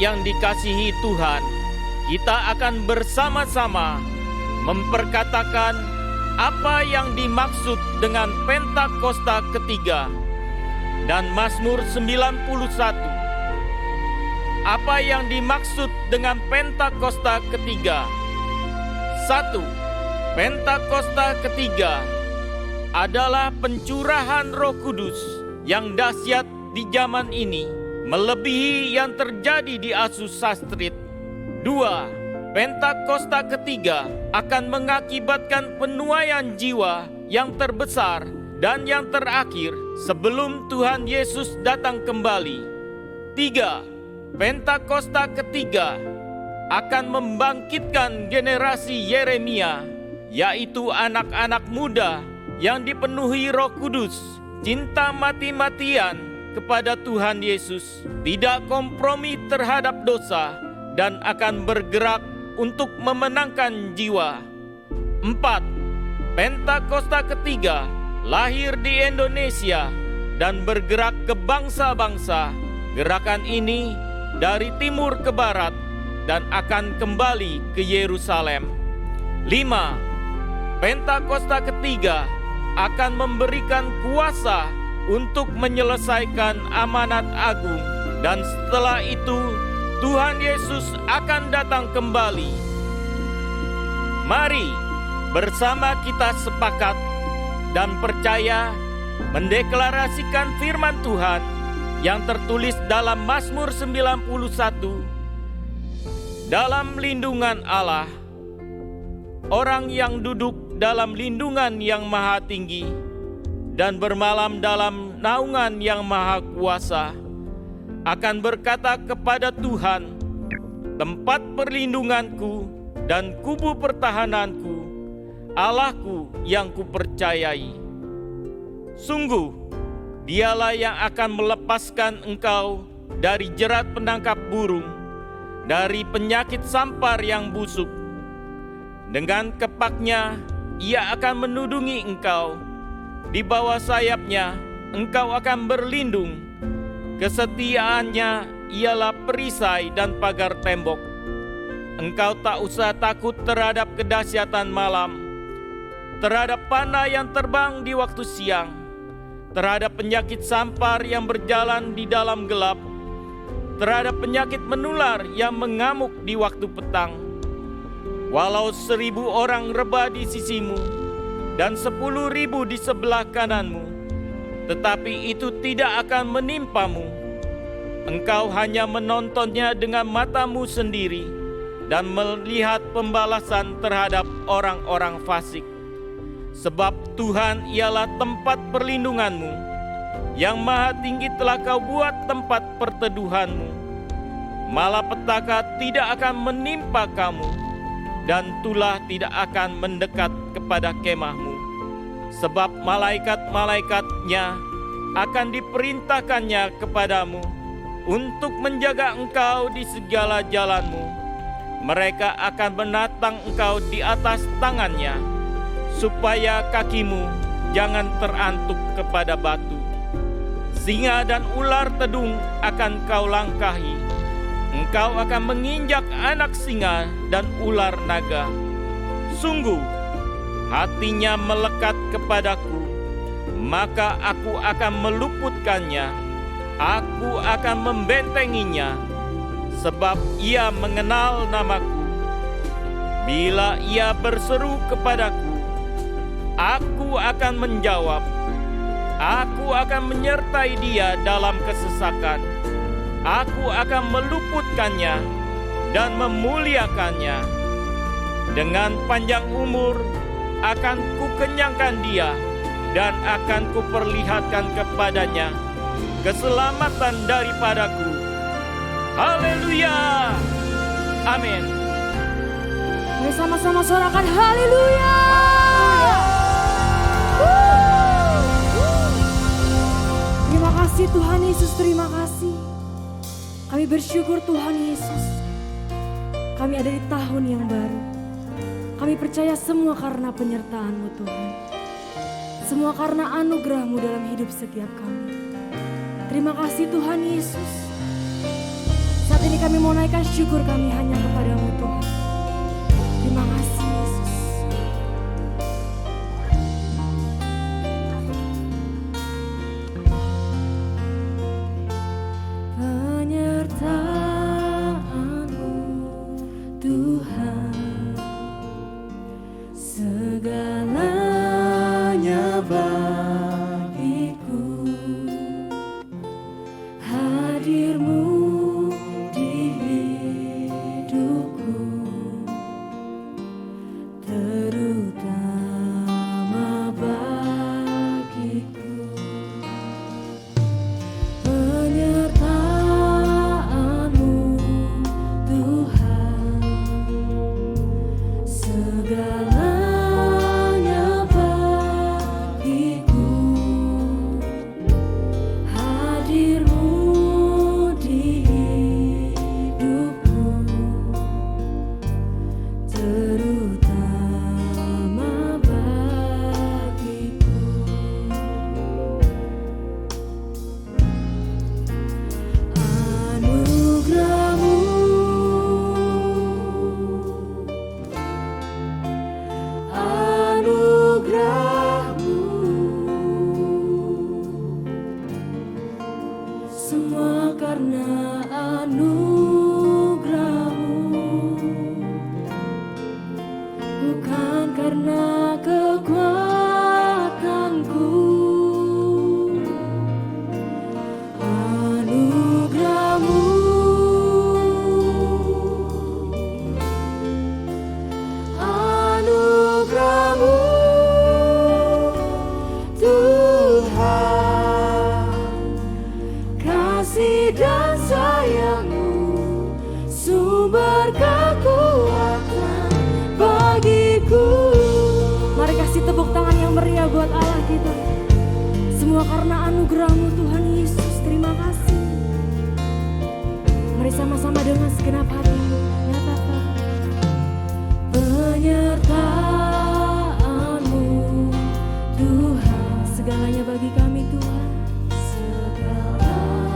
yang dikasihi Tuhan, kita akan bersama-sama memperkatakan apa yang dimaksud dengan Pentakosta ketiga dan Mazmur 91. Apa yang dimaksud dengan Pentakosta ketiga? 1. Pentakosta ketiga adalah pencurahan Roh Kudus yang dahsyat di zaman ini, melebihi yang terjadi di Asusastrit. 2. Pentakosta ketiga akan mengakibatkan penuaian jiwa yang terbesar dan yang terakhir sebelum Tuhan Yesus datang kembali. 3. Pentakosta ketiga akan membangkitkan generasi Yeremia, yaitu anak-anak muda yang dipenuhi Roh Kudus, cinta mati-matian kepada Tuhan Yesus, tidak kompromi terhadap dosa, dan akan bergerak untuk memenangkan jiwa. 4. Pentakosta ketiga lahir di Indonesia dan bergerak ke bangsa-bangsa. Gerakan ini dari timur ke barat dan akan kembali ke Yerusalem. 5. Pentakosta ketiga akan memberikan kuasa untuk menyelesaikan amanat agung, dan setelah itu Tuhan Yesus akan datang kembali. Mari bersama kita sepakat dan percaya mendeklarasikan firman Tuhan yang tertulis dalam Mazmur 91. Dalam lindungan Allah, orang yang duduk dalam lindungan yang maha tinggi dan bermalam dalam naungan yang maha kuasa akan berkata kepada Tuhan, tempat perlindunganku dan kubu pertahananku, Allahku yang kupercayai. Sungguh, Dialah yang akan melepaskan engkau dari jerat penangkap burung, dari penyakit sampar yang busuk. Dengan kepaknya Ia akan menudungi engkau, di bawah sayapnya engkau akan berlindung. Kesetiaannya ialah perisai dan pagar tembok. Engkau tak usah takut terhadap kedahsyatan malam, terhadap panah yang terbang di waktu siang, terhadap penyakit sampar yang berjalan di dalam gelap, terhadap penyakit menular yang mengamuk di waktu petang. Walau 1.000 orang rebah di sisimu dan 10.000 di sebelah kananmu, tetapi itu tidak akan menimpamu. Engkau hanya menontonnya dengan matamu sendiri dan melihat pembalasan terhadap orang-orang fasik. Sebab Tuhan ialah tempat perlindunganmu, yang maha tinggi telah kau buat tempat perteduhanmu. Malapetaka tidak akan menimpa kamu, dan tulah tidak akan mendekat kepada kemahmu. Sebab malaikat-malaikatnya akan diperintahkannya kepadamu untuk menjaga engkau di segala jalanmu. Mereka akan menatang engkau di atas tangannya, supaya kakimu jangan terantuk kepada batu. Singa dan ular tedung akan kau langkahi. Engkau akan menginjak anak singa dan ular naga. Sungguh, hatinya melekat kepadaku, maka aku akan meluputkannya. Aku akan membentenginya, sebab ia mengenal namaku. Bila ia berseru kepadaku, aku akan menjawab. Aku akan menyertai dia dalam kesesakan. Aku akan meluputkannya dan memuliakannya. Dengan panjang umur akan kukenyangkan dia, dan akan kuperlihatkan kepadanya keselamatan daripadaku. Haleluya! Amin. Mari sama-sama sorakan haleluya. Terima kasih Tuhan Yesus, terima kasih. Kami bersyukur Tuhan Yesus. Kami ada di tahun yang baru. Kami percaya semua karena penyertaan-Mu Tuhan. Semua karena anugerah-Mu dalam hidup setiap kami. Terima kasih Tuhan Yesus. Saat Saat ini kami mau naikkan syukur kami hanya kepadamu Tuhan. Terima kasih Yesus. Penyertaan-Mu Tuhan, segalanya bagiku. Hadir-Mu di hidupku, terutama bagiku. Penyertaan-Mu Tuhan, segalanya bagiku. Hadir-Mu di hidupku, terutama bagiku. Anugerah-Mu, anugerah-Mu, semua karena anugerah-Mu, bukan karena kekuatanku. Anugerah-Mu, anugerah-Mu Tuhan, kasih dan sayang-Mu, sumber kekuatan bagiku. Mari kasih tepuk tangan yang meriah buat Allah kita. Semua karena anugerah-Mu Tuhan Yesus, terima kasih. Mari sama-sama dengan segenap hati nyatakan. Penyertaan-Mu Tuhan, segalanya bagi kami Tuhan. Segalanya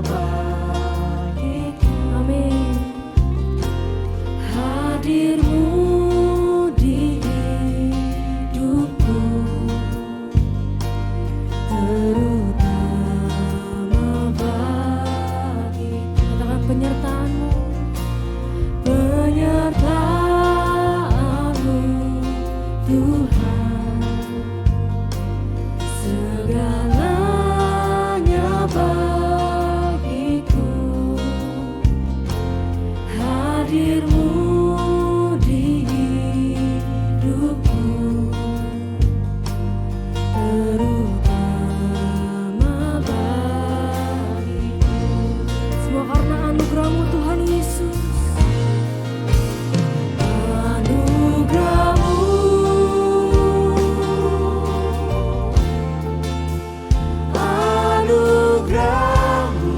bagiku. Amin. Hadir-Mu di hidupku, terutama bagiku. Katakan penyertaan-Mu, penyertaan-Mu Tuhan, segalanya bagiku. Hadir-Mu di hidupku, terutama bagiku. Semua karena anugerah-Mu Tuhan Yesus. Anugerah-Mu, anugerah-Mu,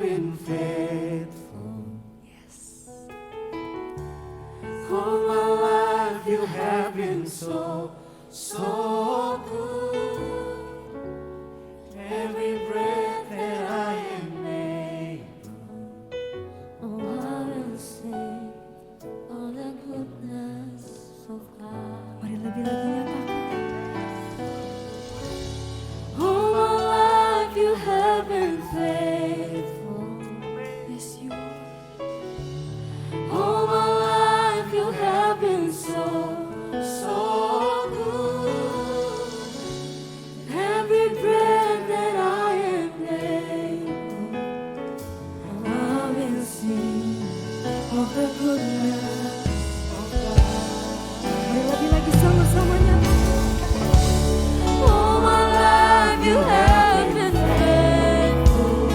been faithful. Yes. All my life you have been so, so good. Every breath that I am able, Oh, I will sing all the goodness of God. Mari lebih lagi nyatakan. all my life you have been faithful. Yes, you are. All my life you have been so, so good. Every breath that I am able, I will sing of the goodness of God. Mari lebih lagi sama-sama nyatakan. All my life you have been faithful.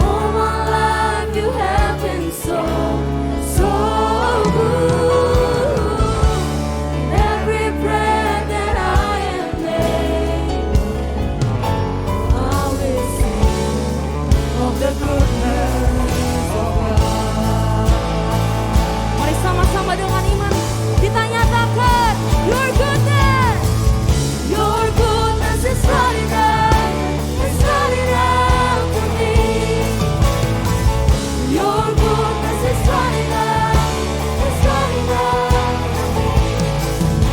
All my life you have been so, so good. Every breath that I am able, I will sing of the goodness of God. Mari sama-sama dengan iman kita nyatakan your goodness. Your goodness is running after me. Your goodness is running after me.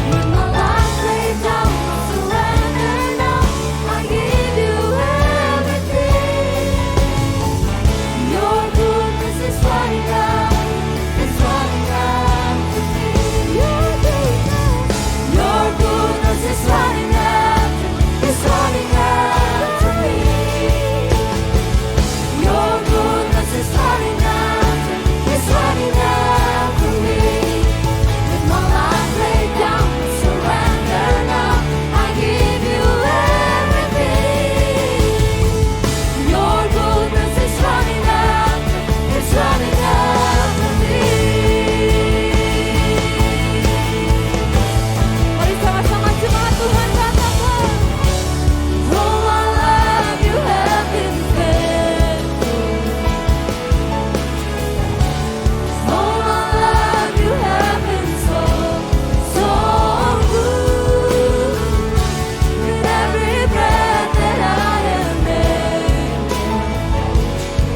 With my life laid down, I surrender now. I give you everything. Your goodness is running after me. Your goodness is running after me. Your goodness is running after me. With my life laid down, surrender now. I give you everything. Your goodness is running after me. Mari sama-sama jemaat Tuhan katakan. All my life you have been faithful. All my life you have been so, so good. With every breath that I am able,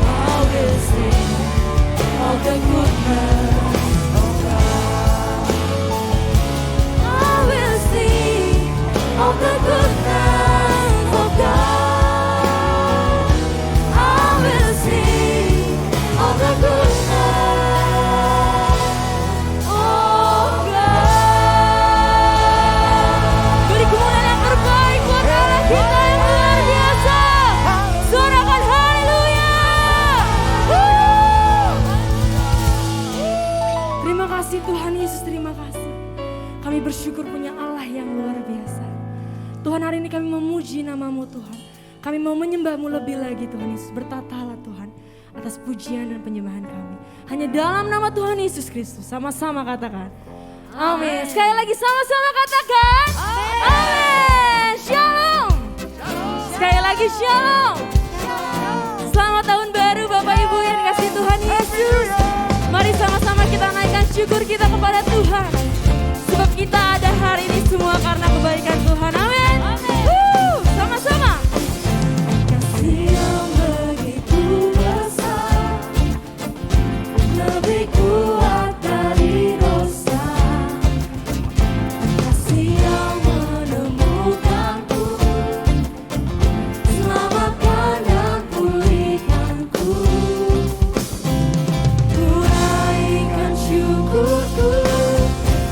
I will sing of the goodness of God. I will sing of the goodness of God. I will sing of the goodness of God. Beri kemuliaan yang terbaik buat Allah kita yang luar biasa. Sorakan haleluya. Terima kasih Tuhan Yesus, terima kasih. Kami bersyukur punya Allah yang luar biasa. Tuhan, hari ini kami memuji nama-Mu Tuhan. Kami mau menyembah-Mu lebih lagi Tuhan Yesus. Bertatalah Tuhan atas pujian dan penyembahan kami. Hanya dalam nama Tuhan Yesus Kristus. Sama-sama katakan. Amin. Sekali lagi sama-sama katakan. Amin. Shalom. Sekali lagi shalom. Selamat tahun baru Bapak Ibu yang dikasihi Tuhan Yesus. Mari sama-sama kita naikkan syukur kita kepada Tuhan. Sebab kita ada hari ini semua karena kebaikan Tuhan. Amin. Sama-sama. Kasih yang begitu besar, lebih kuat dari dosa. Kasih yang menemukanku, selamatkan dan pulihkanku. Kuraikan syukurku,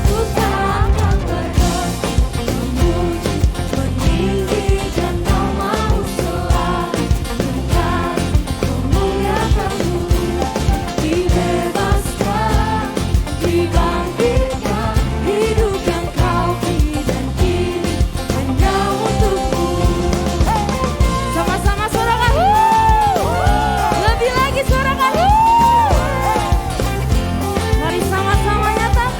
ku tak akan berhenti memuji, meninggikan nama-Mu selalu, engkau memuliakanmu. Dibebaskan, dibangkitkan, hidup yang Kau beri dan kini hanya untuk-Mu. Sama-sama sorakan. Lebih lagi sorakan. Mari sama-sama nyatakan.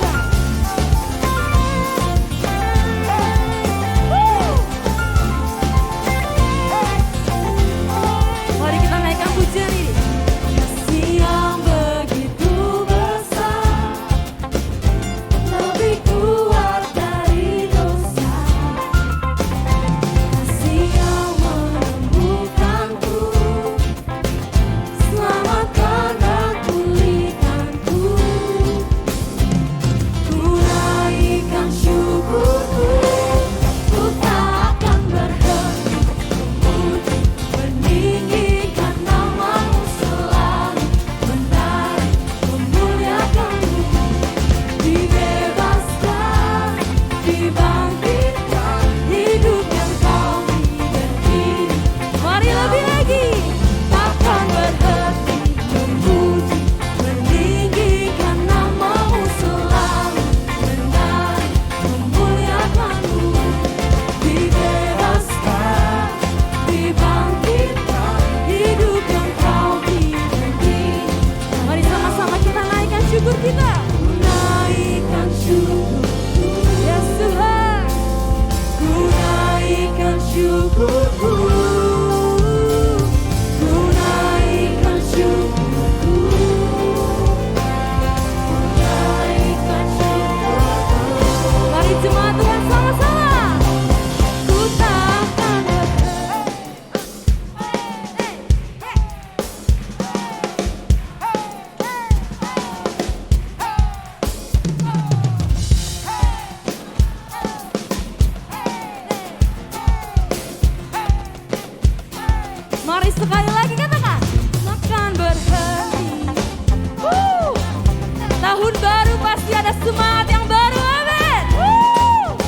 semangat yang baru, amin. Woo!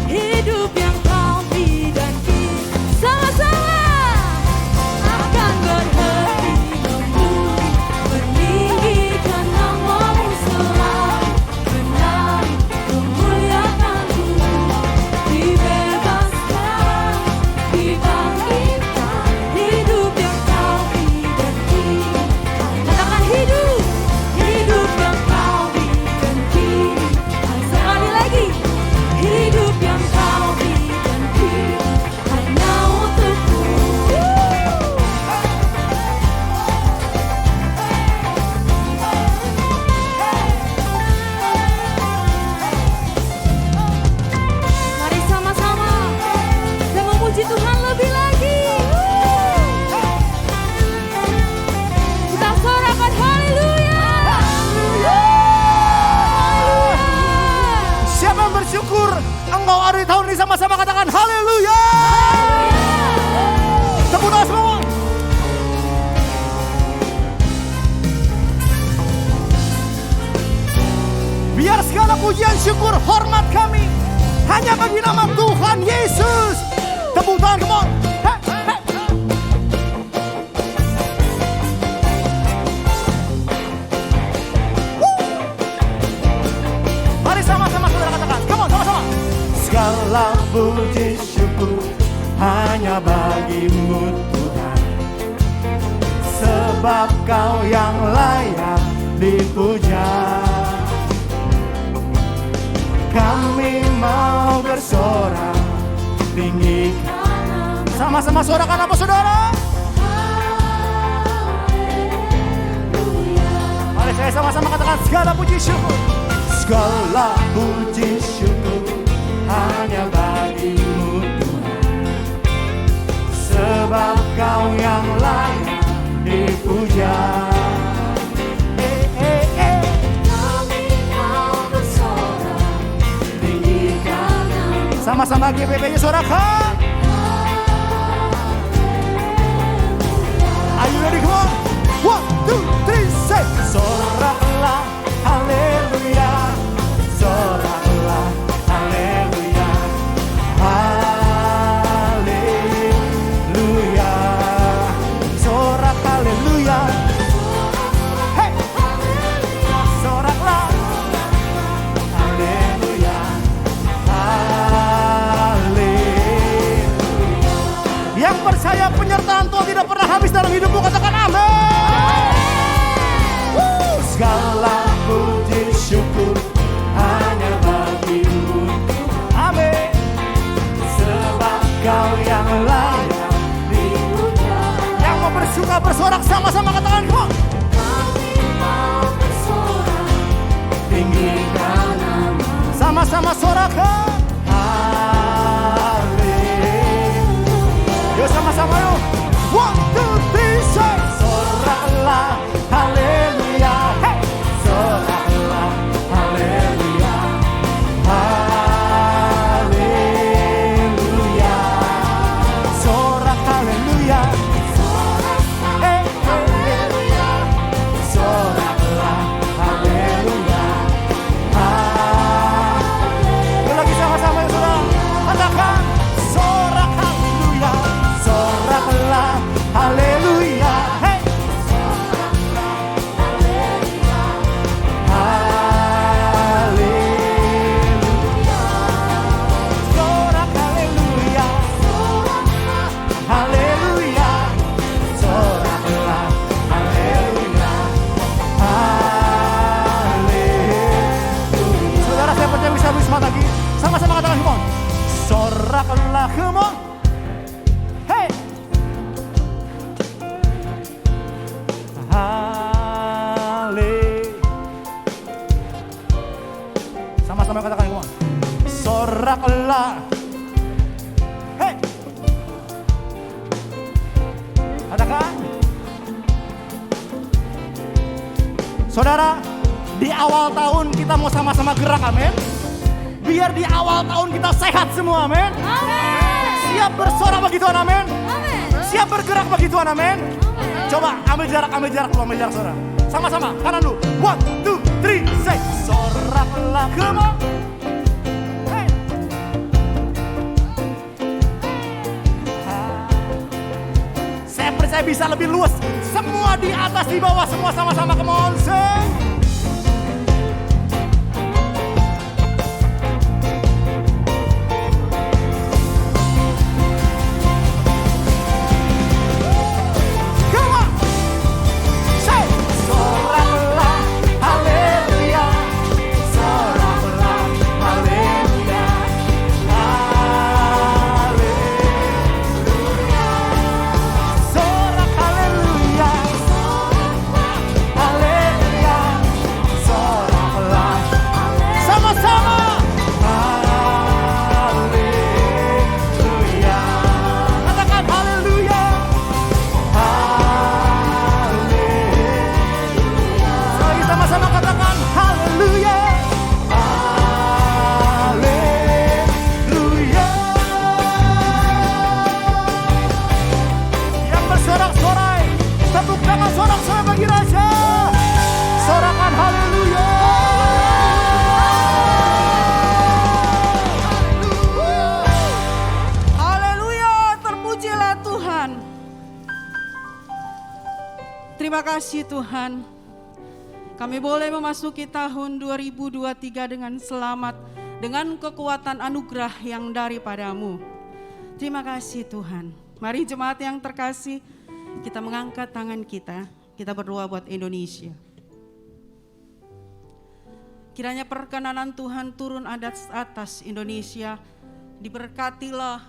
Hidup yang kau bidaki, sama-sama akan berhenti memuji, meninggikan namamu selalu, menari memuliakan Tuhan, dibebaskan, dibangkitkan, hidup yang kau bidaki. Katakan hidup, hidup yang kau bidaki. Sekali lagi, hidup yang kau bidaki hanya untukku. Mari sama-sama kita memuji Tuhan lebih lagi. Kita sorakan haleluya. Siapa yang bersyukur engkau ada di tahun ini, sama-sama katakan haleluya. Tepuk tangan semua. Biar segala pujian, syukur, hormat kami hanya bagi nama Tuhan Yesus. Tepuk tangan, come on. Hey, hey. Mari sama-sama saudara katakan, come on, sama-sama. Segala puji syukur hanya bagimu Tuhan, sebab kau yang layak dipuja. Kami mau bersorak tinggi. Sama-sama sorakan apa saudara? Mari saya sama-sama katakan segala puji syukur. Segala puji syukur hanya bagimu Tuhan, sebab kau yang layak dipuja. Sama-sama GBB-nya sorakan. Are you ready? Come on. 1, 2, 3, say. Soraklah, haleluya. Soraklah, haleluya. Haleluya. Sorak, haleluya. Hey. Soraklah, haleluya. Yang percaya penyertaan Tuhan tidak pernah habis dalam hidupmu, katakan amin. Segala puji syukur hanya bagimu, amin. Sebab kau yang layak dipuja. Yang mau bersuka bersorak sama-sama katakan, come on. Kami mau bersorak tinggikan nama. Sama-sama sorakan. Yuk sama-sama yuk. 1, 2, 3, say. Soraklah, haleluya. Hey. Soraklah, haleluya. Haleluya. Sorak, haleluya. Hey, haleluya. Soraklah, haleluya. Yuk lagi sama-sama yuk saudara. Katakan sorak, haleluya. Soraklah, haleluya. Hey. Haleluya. Sorak, haleluya. Haleluya. Soraklah, haleluya. Haleluya. Saudara, saya percaya bisa habis mata lagi. Sama-sama katakan, come on. Soraklah, come on. Hey. Sama-sama katakan, come on. Soraklah. Hey. Katakan. Saudara, di awal tahun kita mau sama-sama gerak, amin. Biar di awal tahun kita sehat semua, amin. Amin. Siap bersorak bagi Tuhan, amin. Amin. Siap bergerak bagi Tuhan, amin. Amin. Coba ambil jarak saudara. Sama-sama, kanan dulu. 1, 2, 3, say. Soraklah, come on. Hey. Saya percaya bisa lebih luas. Semua di atas, di bawah, semua sama-sama, come on, say. Terima kasih Tuhan, kami boleh memasuki tahun 2023 dengan selamat, dengan kekuatan anugerah yang daripadamu. Terima kasih Tuhan. Mari jemaat yang terkasih, kita mengangkat tangan kita berdoa buat Indonesia. Kiranya perkenanan Tuhan turun atas Indonesia, diberkatilah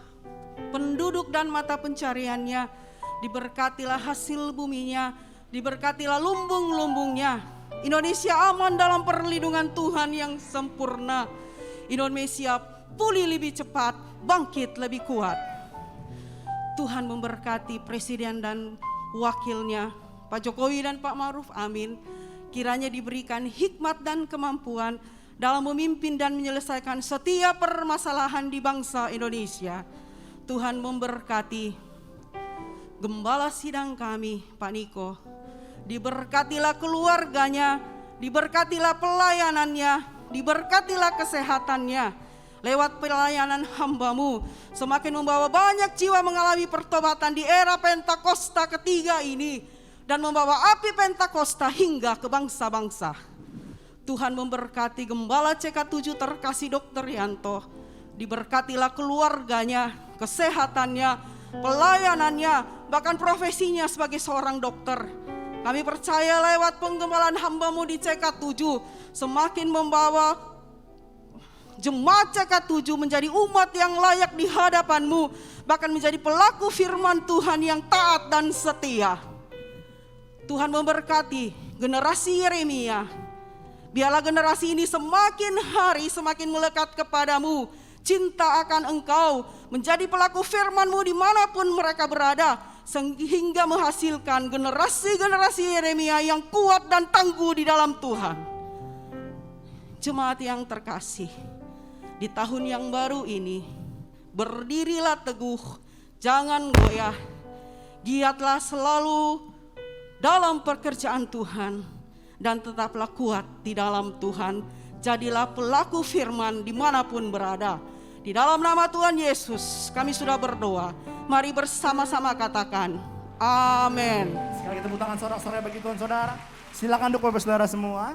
penduduk dan mata pencariannya, diberkatilah hasil buminya, diberkatilah lumbung-lumbungnya. Indonesia aman dalam perlindungan Tuhan yang sempurna. Indonesia pulih lebih cepat, bangkit lebih kuat. Tuhan memberkati presiden dan wakilnya, Pak Jokowi dan Pak Ma'ruf, amin. Kiranya diberikan hikmat dan kemampuan dalam memimpin dan menyelesaikan setiap permasalahan di bangsa Indonesia. Tuhan memberkati gembala sidang kami, Pak Niko. Diberkatilah keluarganya, diberkatilah pelayanannya, diberkatilah kesehatannya. Lewat pelayanan hamba-Mu semakin membawa banyak jiwa mengalami pertobatan di era Pentakosta ketiga ini, dan membawa api Pentakosta hingga ke bangsa-bangsa. Tuhan memberkati Gembala CK7 terkasih Dr. Yanto. Diberkatilah keluarganya, kesehatannya, pelayanannya, bahkan profesinya sebagai seorang dokter. Kami percaya lewat penggembalaan hamba-Mu di CK7 semakin membawa jemaat CK7 menjadi umat yang layak di hadapan-Mu, bahkan menjadi pelaku firman Tuhan yang taat dan setia. Tuhan memberkati generasi Yeremia. Biarlah generasi ini semakin hari semakin melekat kepadamu, cinta akan Engkau, menjadi pelaku firman-Mu dimanapun mereka berada, sehingga menghasilkan generasi-generasi Yeremia yang kuat dan tangguh di dalam Tuhan. Jemaat yang terkasih, di tahun yang baru ini, berdirilah teguh, jangan goyah, giatlah selalu dalam pekerjaan Tuhan, dan tetaplah kuat di dalam Tuhan. Jadilah pelaku firman dimanapun berada. Di dalam nama Tuhan Yesus kami sudah berdoa. Mari bersama-sama katakan amin. Sekali tepuk tangan sorak-sorai bagi Tuhan saudara. Silakan duk Bapak Saudara semua.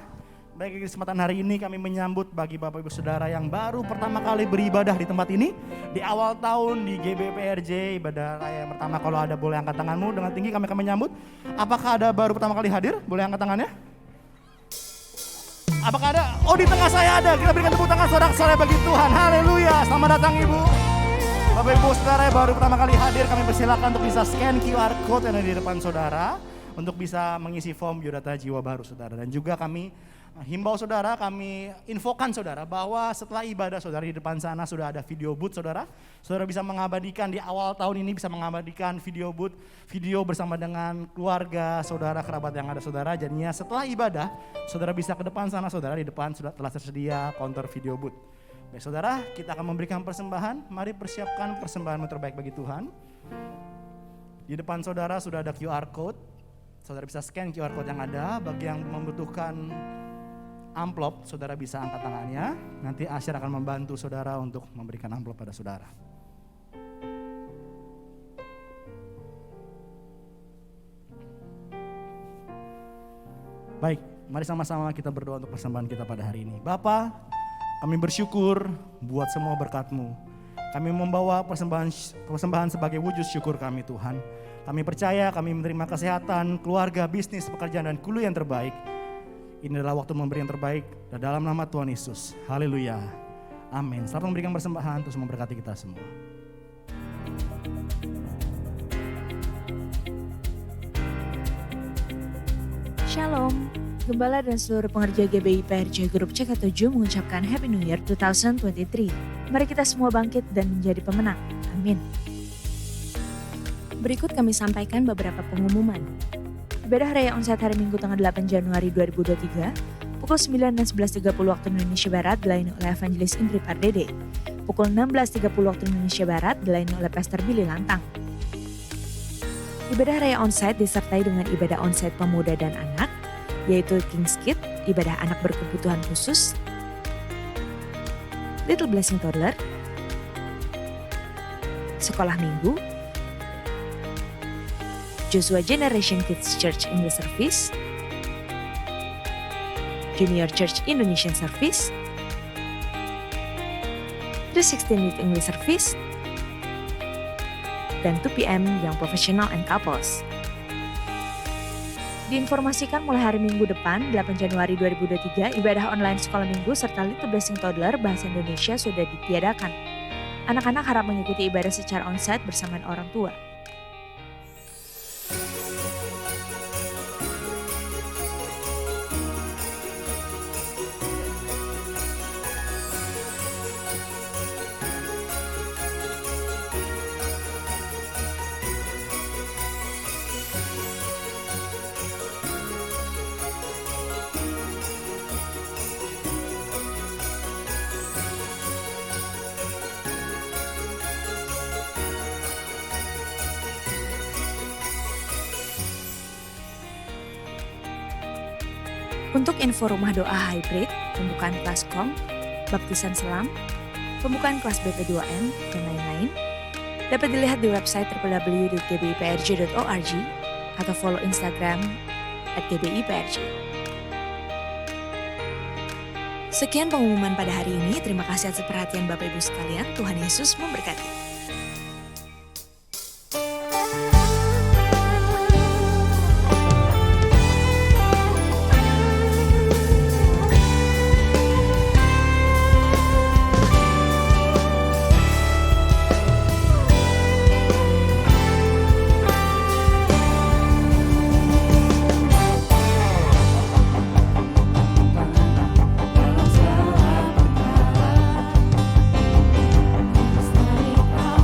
Baik, di kesempatan hari ini kami menyambut bagi Bapak Ibu Saudara yang baru pertama kali beribadah di tempat ini. Di awal tahun di GBPRJ ibadah raya yang pertama, kalau ada boleh angkat tanganmu dengan tinggi, kami akan menyambut. Apakah ada baru pertama kali hadir? Boleh angkat tangannya? Apakah ada? Oh, di tengah saya ada. Kita berikan tepuk tangan sorak-sorai bagi Tuhan. Haleluya. Selamat datang Ibu. Bapak Ibu Saudara yang baru pertama kali hadir, kami persilakan untuk bisa scan QR code yang ada di depan saudara untuk bisa mengisi form biodata jiwa baru saudara. Dan juga kami himbau saudara, kami infokan saudara bahwa setelah ibadah saudara di depan sana sudah ada video booth saudara. Saudara bisa mengabadikan di awal tahun ini, bisa mengabadikan video booth, video bersama dengan keluarga, saudara, kerabat yang ada saudara. Jadinya setelah ibadah, saudara bisa ke depan sana saudara, di depan sudah telah tersedia counter video booth. Baik saudara, kita akan memberikan persembahan. Mari persiapkan persembahan terbaik bagi Tuhan. Di depan saudara sudah ada QR code. Saudara bisa scan QR code yang ada. Bagi yang membutuhkan amplop, saudara bisa angkat tangannya. Nanti Asyir akan membantu saudara untuk memberikan amplop pada saudara. Baik, mari sama-sama kita berdoa untuk persembahan kita pada hari ini. Bapa, kami bersyukur buat semua berkat-Mu. Kami membawa persembahan sebagai wujud syukur kami Tuhan. Kami percaya kami menerima kesehatan, keluarga, bisnis, pekerjaan, dan kulu yang terbaik. Ini adalah waktu memberi yang terbaik dalam nama Tuhan Yesus. Haleluya. Amin. Selamat memberikan persembahan, terus memberkati kita semua. Shalom, Gembala dan seluruh pengerja GBI PRJ Grup CK7 mengucapkan Happy New Year 2023. Mari kita semua bangkit dan menjadi pemenang. Amin. Berikut kami sampaikan beberapa pengumuman. Ibadah Raya Onsite hari Minggu tanggal 8 Januari 2023, pukul 9 dan 11.30 waktu Indonesia Barat dilayani oleh Evangelis Indri Pardede. Pukul 16.30 waktu Indonesia Barat dilayani oleh Pastor Billy Lantang. Ibadah Raya Onsite disertai dengan ibadah onsite pemuda dan anak, yaitu King's Kid, ibadah anak berkebutuhan khusus, Little Blessing Toddler, Sekolah Minggu, Joshua Generation Kids Church English Service, Junior Church Indonesian Service, 316 Youth English Service, dan 2 PM Young Professional and Couples. Diinformasikan mulai hari Minggu depan, 8 Januari 2023, ibadah online sekolah minggu serta Little Blessing Toddler bahasa Indonesia sudah ditiadakan. Anak-anak harap mengikuti ibadah secara onsite bersama orang tua. Untuk info rumah doa hybrid, pembukaan kelas KOM, baptisan selam, pembukaan kelas BP2M, dan lain-lain, dapat dilihat di website www.gbiprj.org atau follow Instagram @gbiprj. Sekian pengumuman pada hari ini. Terima kasih atas perhatian Bapak Ibu sekalian. Tuhan Yesus memberkati. Dalam segala perkara,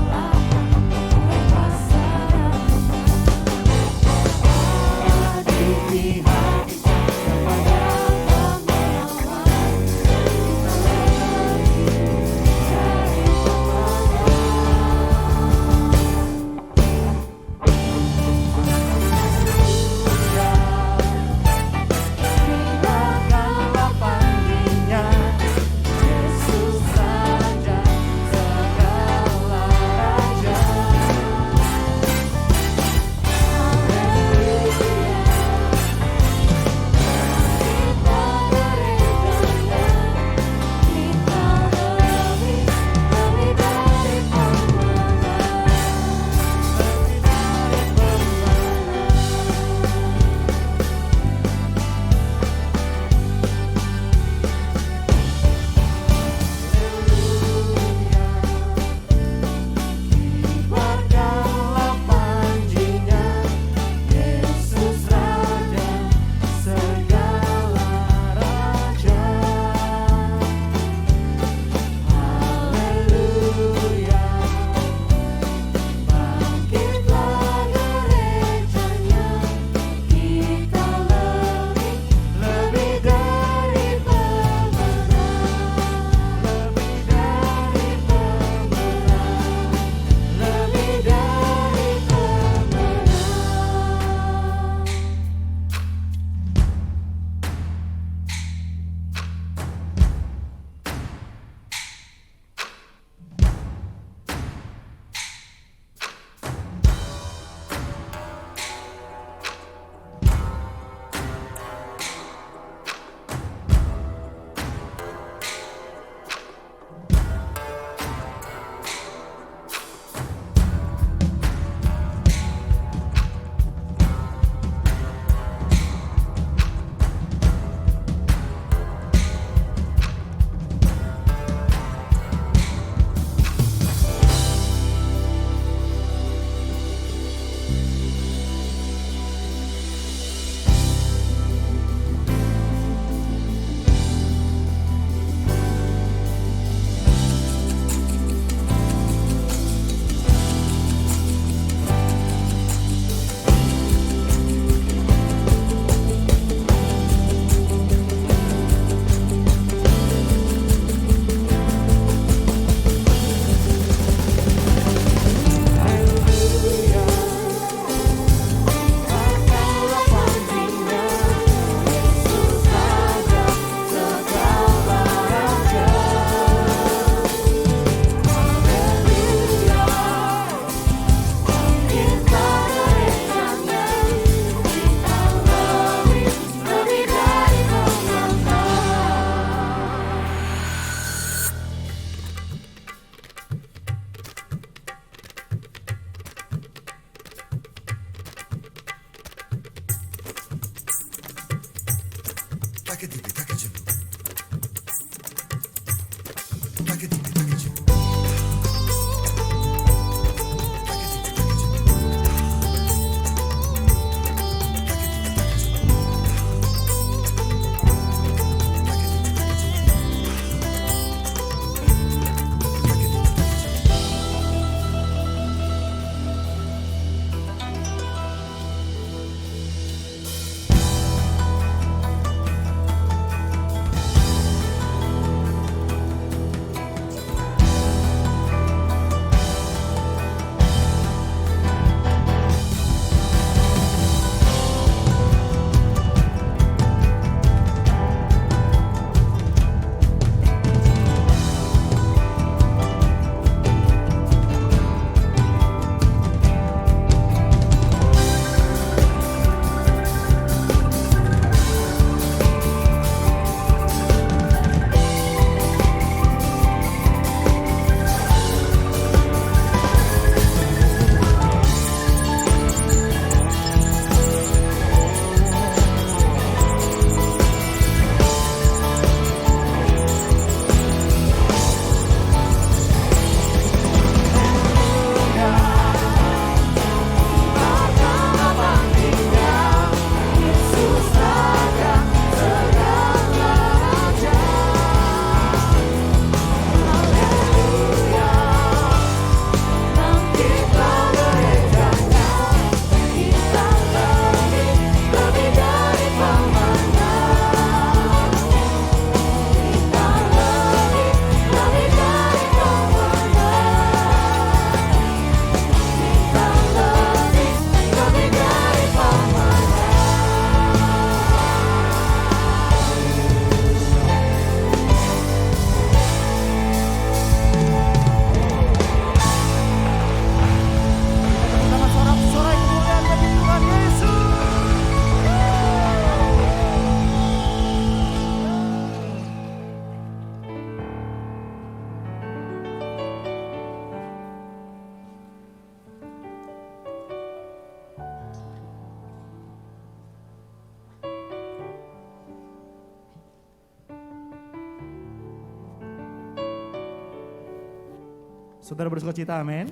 Saudara bersuka cita, amin.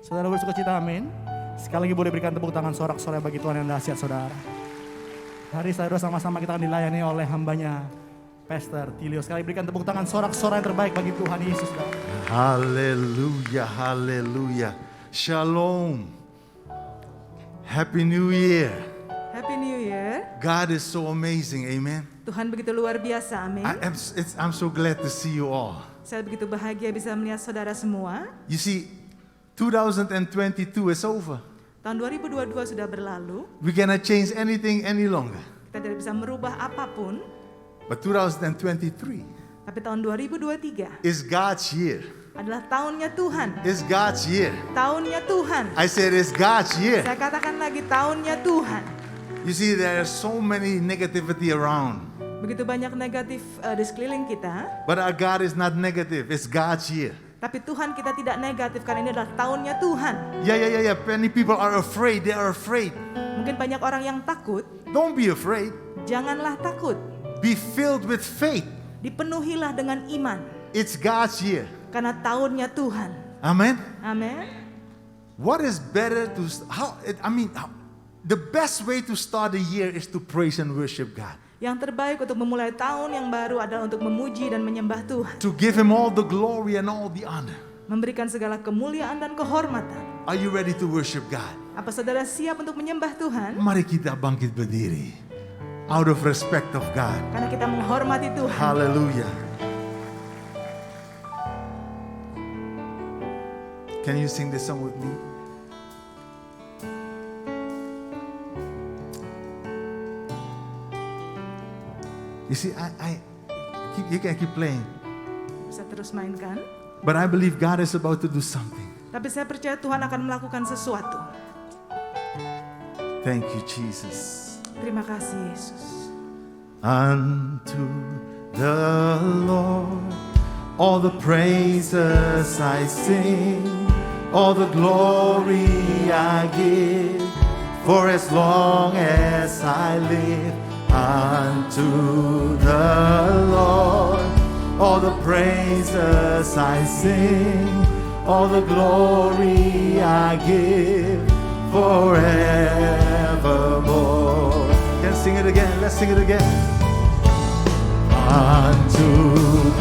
Saudara bersuka cita, amin. Sekali lagi boleh berikan tepuk tangan sorak-sorai bagi Tuhan yang dahsyat, saudara. Hari saudara sama-sama kita akan dilayani oleh hambanya, Pastor Tilio. Sekali berikan tepuk tangan sorak-sorai yang terbaik bagi Tuhan Yesus, saudara. Haleluya, haleluya. Shalom. Happy New Year. Happy New Year. God is so amazing, amen. Tuhan begitu luar biasa, amin. I'm so glad to see you all. Saya begitu bahagia bisa melihat saudara semua. You see, 2022 is over. Tahun 2022 sudah berlalu. We cannot change anything any longer. Kita tidak bisa merubah apapun. But 2023 Tapi tahun 2023 is God's year. adalah tahunnya Tuhan. It's God's year. Tahunnya Tuhan. I said it's God's year. Saya katakan lagi tahunnya Tuhan. You see, there are so many negativity around. Begitu banyak negatif di sekeliling kita. But our God is not negative. It's God's year. Tapi Tuhan kita tidak negatif karena ini adalah tahunnya Tuhan. Yeah. Many people are afraid. They are afraid. Mungkin banyak orang yang takut. Don't be afraid. Janganlah takut. Be filled with faith. Dipenuhilah dengan iman. It's God's year. Karena tahunnya Tuhan. Amen. Amin. What is better to the best way to start the year is to praise and worship God. Yang terbaik untuk memulai tahun yang baru adalah untuk memuji dan menyembah Tuhan. To give him all the glory and all the honor. Memberikan segala kemuliaan dan kehormatan. Are you ready to worship God? Apa saudara siap untuk menyembah Tuhan? Mari kita bangkit berdiri. Out of respect of God. Karena kita menghormati Tuhan. Hallelujah. Can you sing this song with me? You see, you can keep playing. Bisa terus mainkan. But I believe God is about to do something. Tapi saya percaya Tuhan akan melakukan sesuatu. Thank you, Jesus. Terima kasih Yesus. Unto the Lord all the praises I sing, all the glory I give, for as long as I live unto the Lord. All the praises I sing, all the glory I give forevermore. Can sing it again, let's sing it again. Unto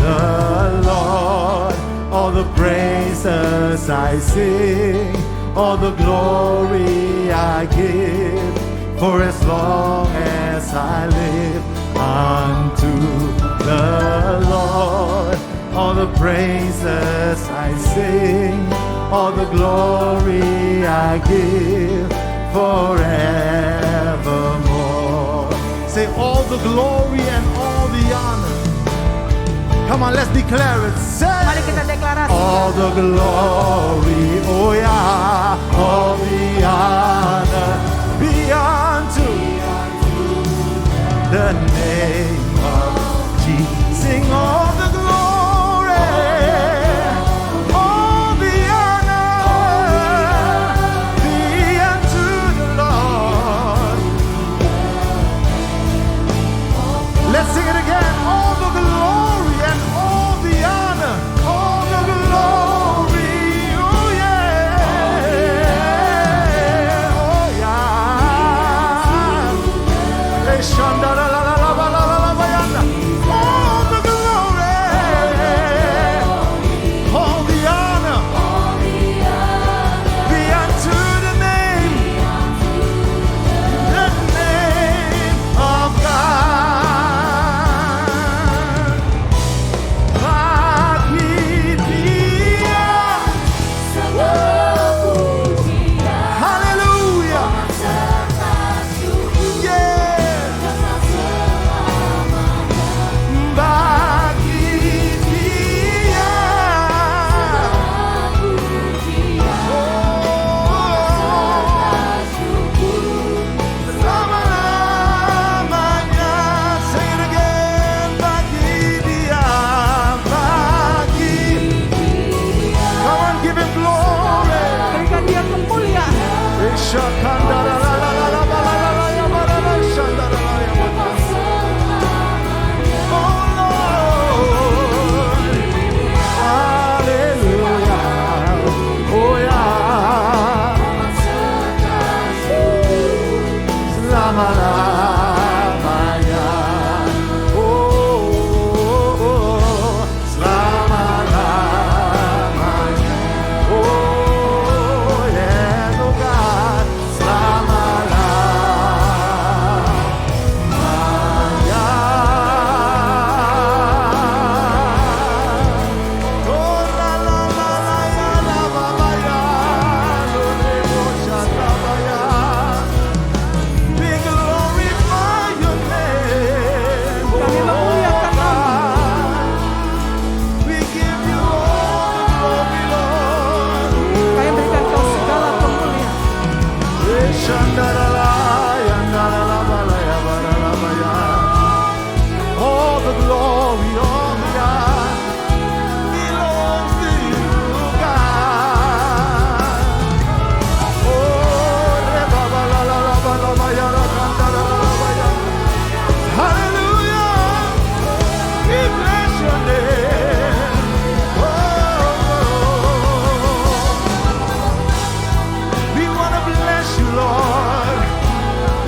the Lord, all the praises I sing, all the glory I give, for as long as I live. Unto the Lord, all the praises I sing, all the glory I give forevermore. Say all the glory and all the honor. Come on, let's declare it. Say Mari kita deklarasi. all the glory, oh yeah, all the honor be unto the name of Jesus. Sing all the glory, all the honor be unto the Lord. Let's sing it again. All the glory and all the honor, all the glory, oh yeah, oh yeah. Hey, Shanda la la la la la la la la yanda. All the glory, all the honor be unto the name of God. Hallelujah. Come on, give him glory. Berikan dia kemuliaan. Kami memuliakan Kami berikan kau segala kemuliaan. All the glory, all the honor belongs to you, God. Hallelujah, we bless your name. We want to bless you, Lord.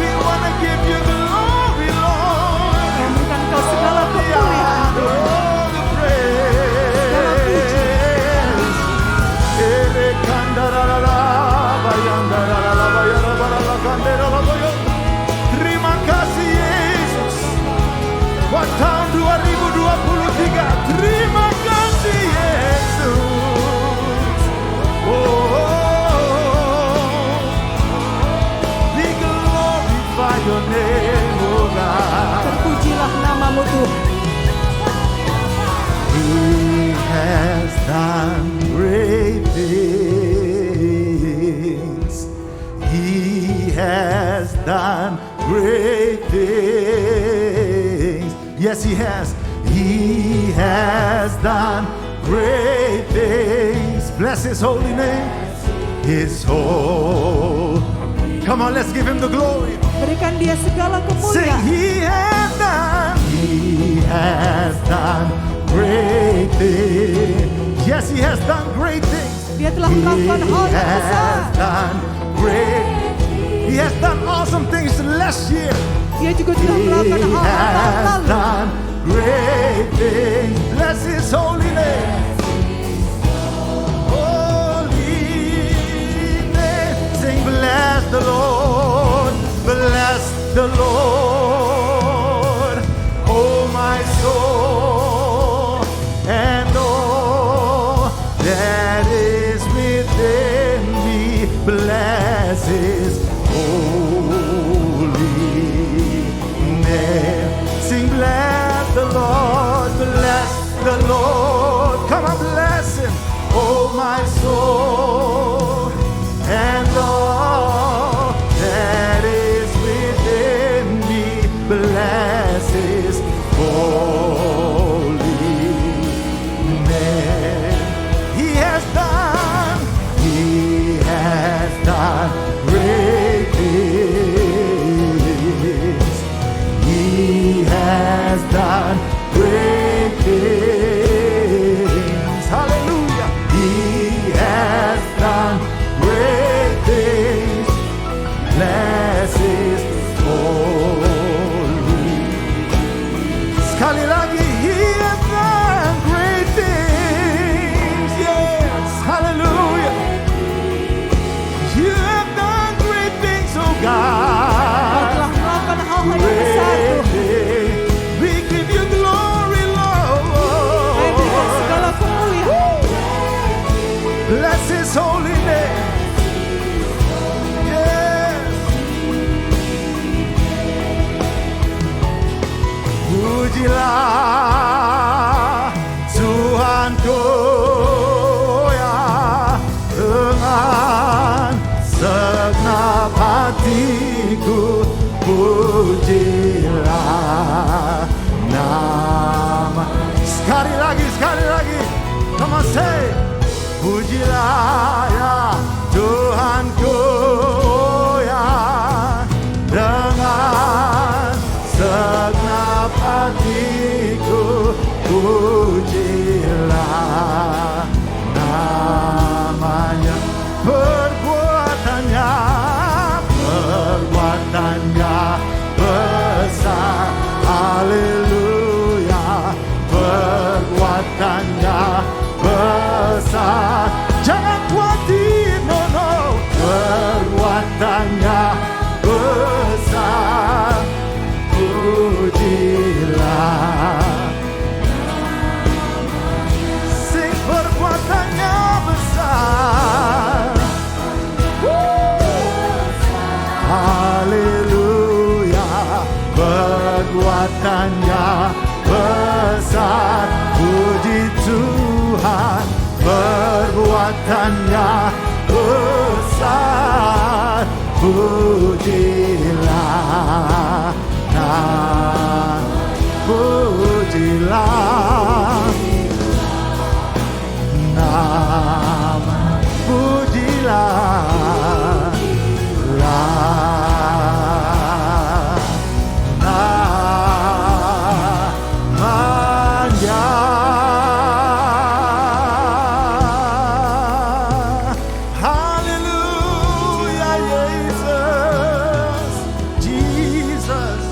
We want to give you glory, Lord. Kami berikan kau segala kemuliaan. All the praise. Terima kasih Yesus. Buat tahun 2023. Terima kasih Yesus. We glorify your name, oh God. Terpujilah namamu Tuhan. He has done great things. He has done great things. Yes, He has. He has done great things. Bless His holy name. His whole. Come on, let's give Him the glory. Berikan dia segala Sing, kemuliaan. He has done great things. Yes, He has done great things. Dia telah melakukan hal He yang besar. has done great. He has done awesome things last year. Dia juga telah melakukan He hal-hal tahun has lalu. done great things. Bless His holy name. Holy name. Sing, bless the Lord. Bless the Lord. Oh, my soul, and all that is within me. Bless His holy name. Sing, bless the Lord, bless the Lord. Come on, bless Him, oh my soul, and all that is within me. Bless His holy name. He has done great things. He has done great things. Hallelujah. He has done great things. Bless His holy. Sekali lagi, He has done great things. Yes, hallelujah. You have done great things, oh Kau God. telah melakukan hal-hal yang besar, Great Tuhan. things. We give you glory, Kami berikan segala Lord. kemuliaan. Bless His holy name. Yes. Pujilah Tuhanku ya dengan segenap hatiku. Pujilah nama. Sekali lagi. Come on, say. Pujilah ya Tuhanku ya dengan segenap hatiku. Pujilah namanya. Perbuatannya besar. Haleluya. Perbuatannya besar. Jangan khawatir, no. Perbuatannya besar. Pujilah. Sing, perbuatannya besar. Haleluya. Perbuatannya besar. Puji Tuhan. Perbuatannya besar. Pujilah. Pujilah nama. Pujilah namanya. Hallelujah, Jesus.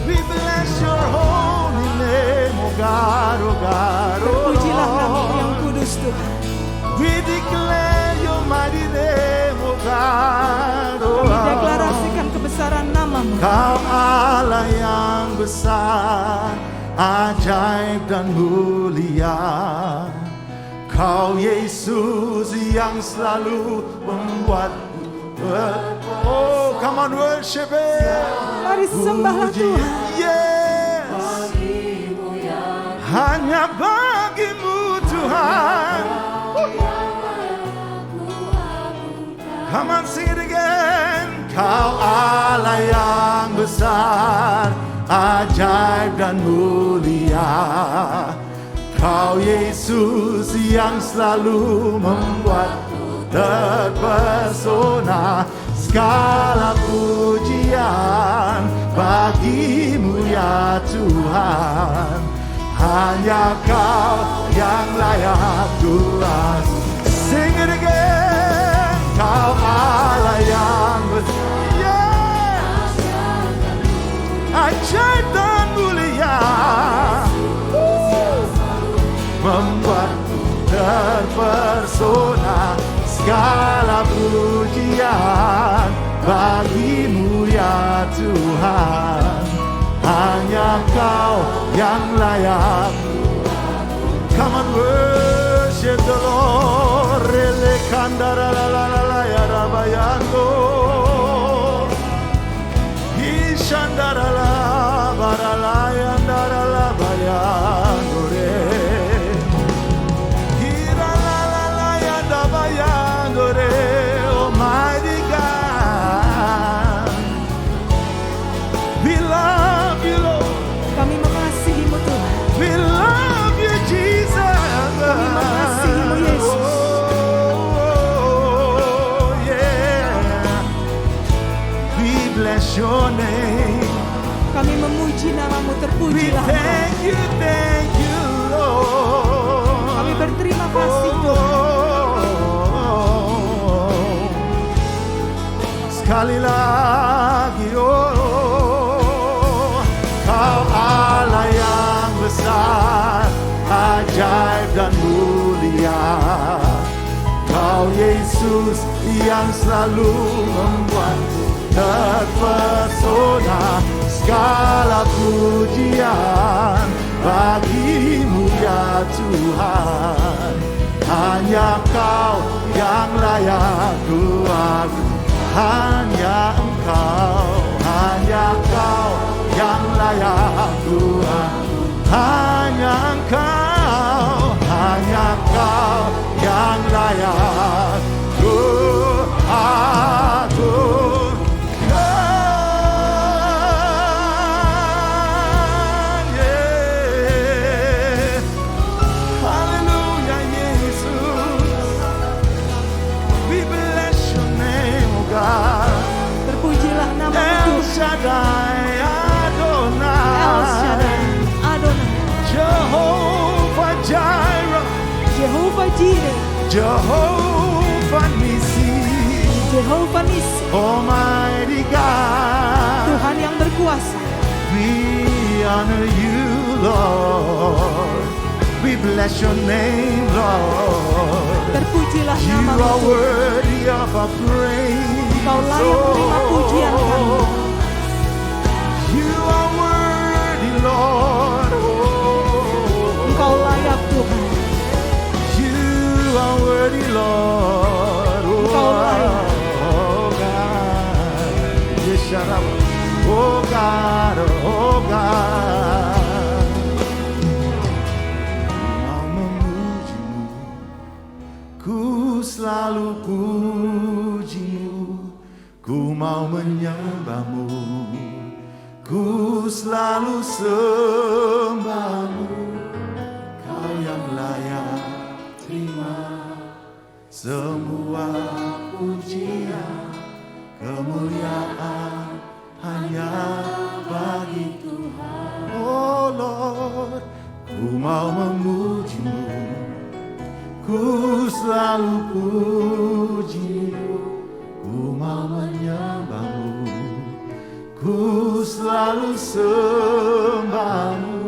We bless your holy name, oh God, oh God, oh Terpujilah nama yang Lord. kudus, Tuhan. We declare your mighty name, oh God, oh Kami Lord. deklarasikan kebesaran nama-Mu. Kau Allah yang besar, ajaib dan mulia. Kau Yesus yang selalu membuatku oh, come on, worship Him. Mari sembahlah Tuhan. Yes. Hanya bagimu Tuhan. Come on, sing it again. Kau Allah yang besar, ajaib dan mulia. Kau Yesus yang selalu membuatku terpesona. Segala pujian kemuliaan bagimu ya Tuhan. Hanya Kau yang layak Tuhan. Sing it again. Kau Allah yang besar, ajaib dan mulia, membuatku terpesona. Segala pujian bagimu ya Tuhan. Hanya Kau yang layak. Come on, worship the Lord. Rele kandara la la la la ya rabayando. Ishandara la barala ya ndara la bayando re. Hira la la la ya dabayando re. Almighty God, we love you Lord. Kami mengasihi-Mu Tuhan. We love you Jesus. Kami mengasihi-Mu Yesus. Oh, yeah. We bless your name. Kami memuji nama-Mu, We terpujilah Engkau. thank you Lord. Kami berterima kasih Tuhan. Sekali lagi Kau Allah yang besar, ajaib dan mulia. Kau Yesus yang selalu membuatku terpesona. Segala pujian bagimu ya Tuhan. Hanya Kau yang layak kuaku. Hanya Engkau yang layak Tuhan. Hanya Engkau yang layak aku. Yeah. Hallelujah, Yesus. We bless your name, oh God. Terpujilah nama-Mu El Tuhan. Shaddai Adonai. El Shaddai Adonai. Jehovah Jireh, Jehovah Jireh. Jehovah Nissi, Jehovah Nissi. Almighty God. Tuhan yang berkuasa. We honor you, Lord. We bless your name, Lord. Terpujilah You nama-Mu are Tuhan. worthy of our praise. Kau layak menerima pujian kami. You are worthy, Lord. Engkau layak Tuhan. You are worthy, Lord. Engkau layak. Oh God. Yes, Sharab. Oh God. Oh God. Mau memujimu, ku selalu pujimu. Ku mau menyembahmu, ku selalu sembahmu. Kau yang layak terima semua pujian, kemuliaan hanya bagi Tuhan. Oh Lord, ku mau memujimu, ku selalu pujimu. Ku mau menyembahmu, ku selalu sembahmu.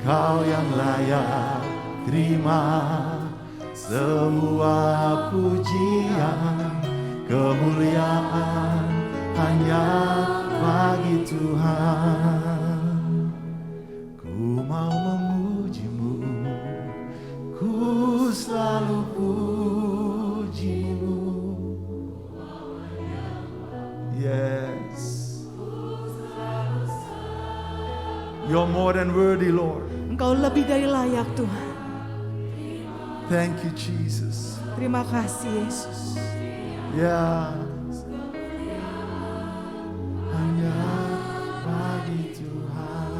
Kau yang layak terima semua pujian, kemuliaan hanya bagi Tuhan. Ku mau memujimu, ku selalu pujimu. Yes. You're more than worthy, Lord. Engkau lebih dari layak Tuhan. Thank you, Jesus. Terima kasih Yesus. Yes. Hanya bagi Tuhan.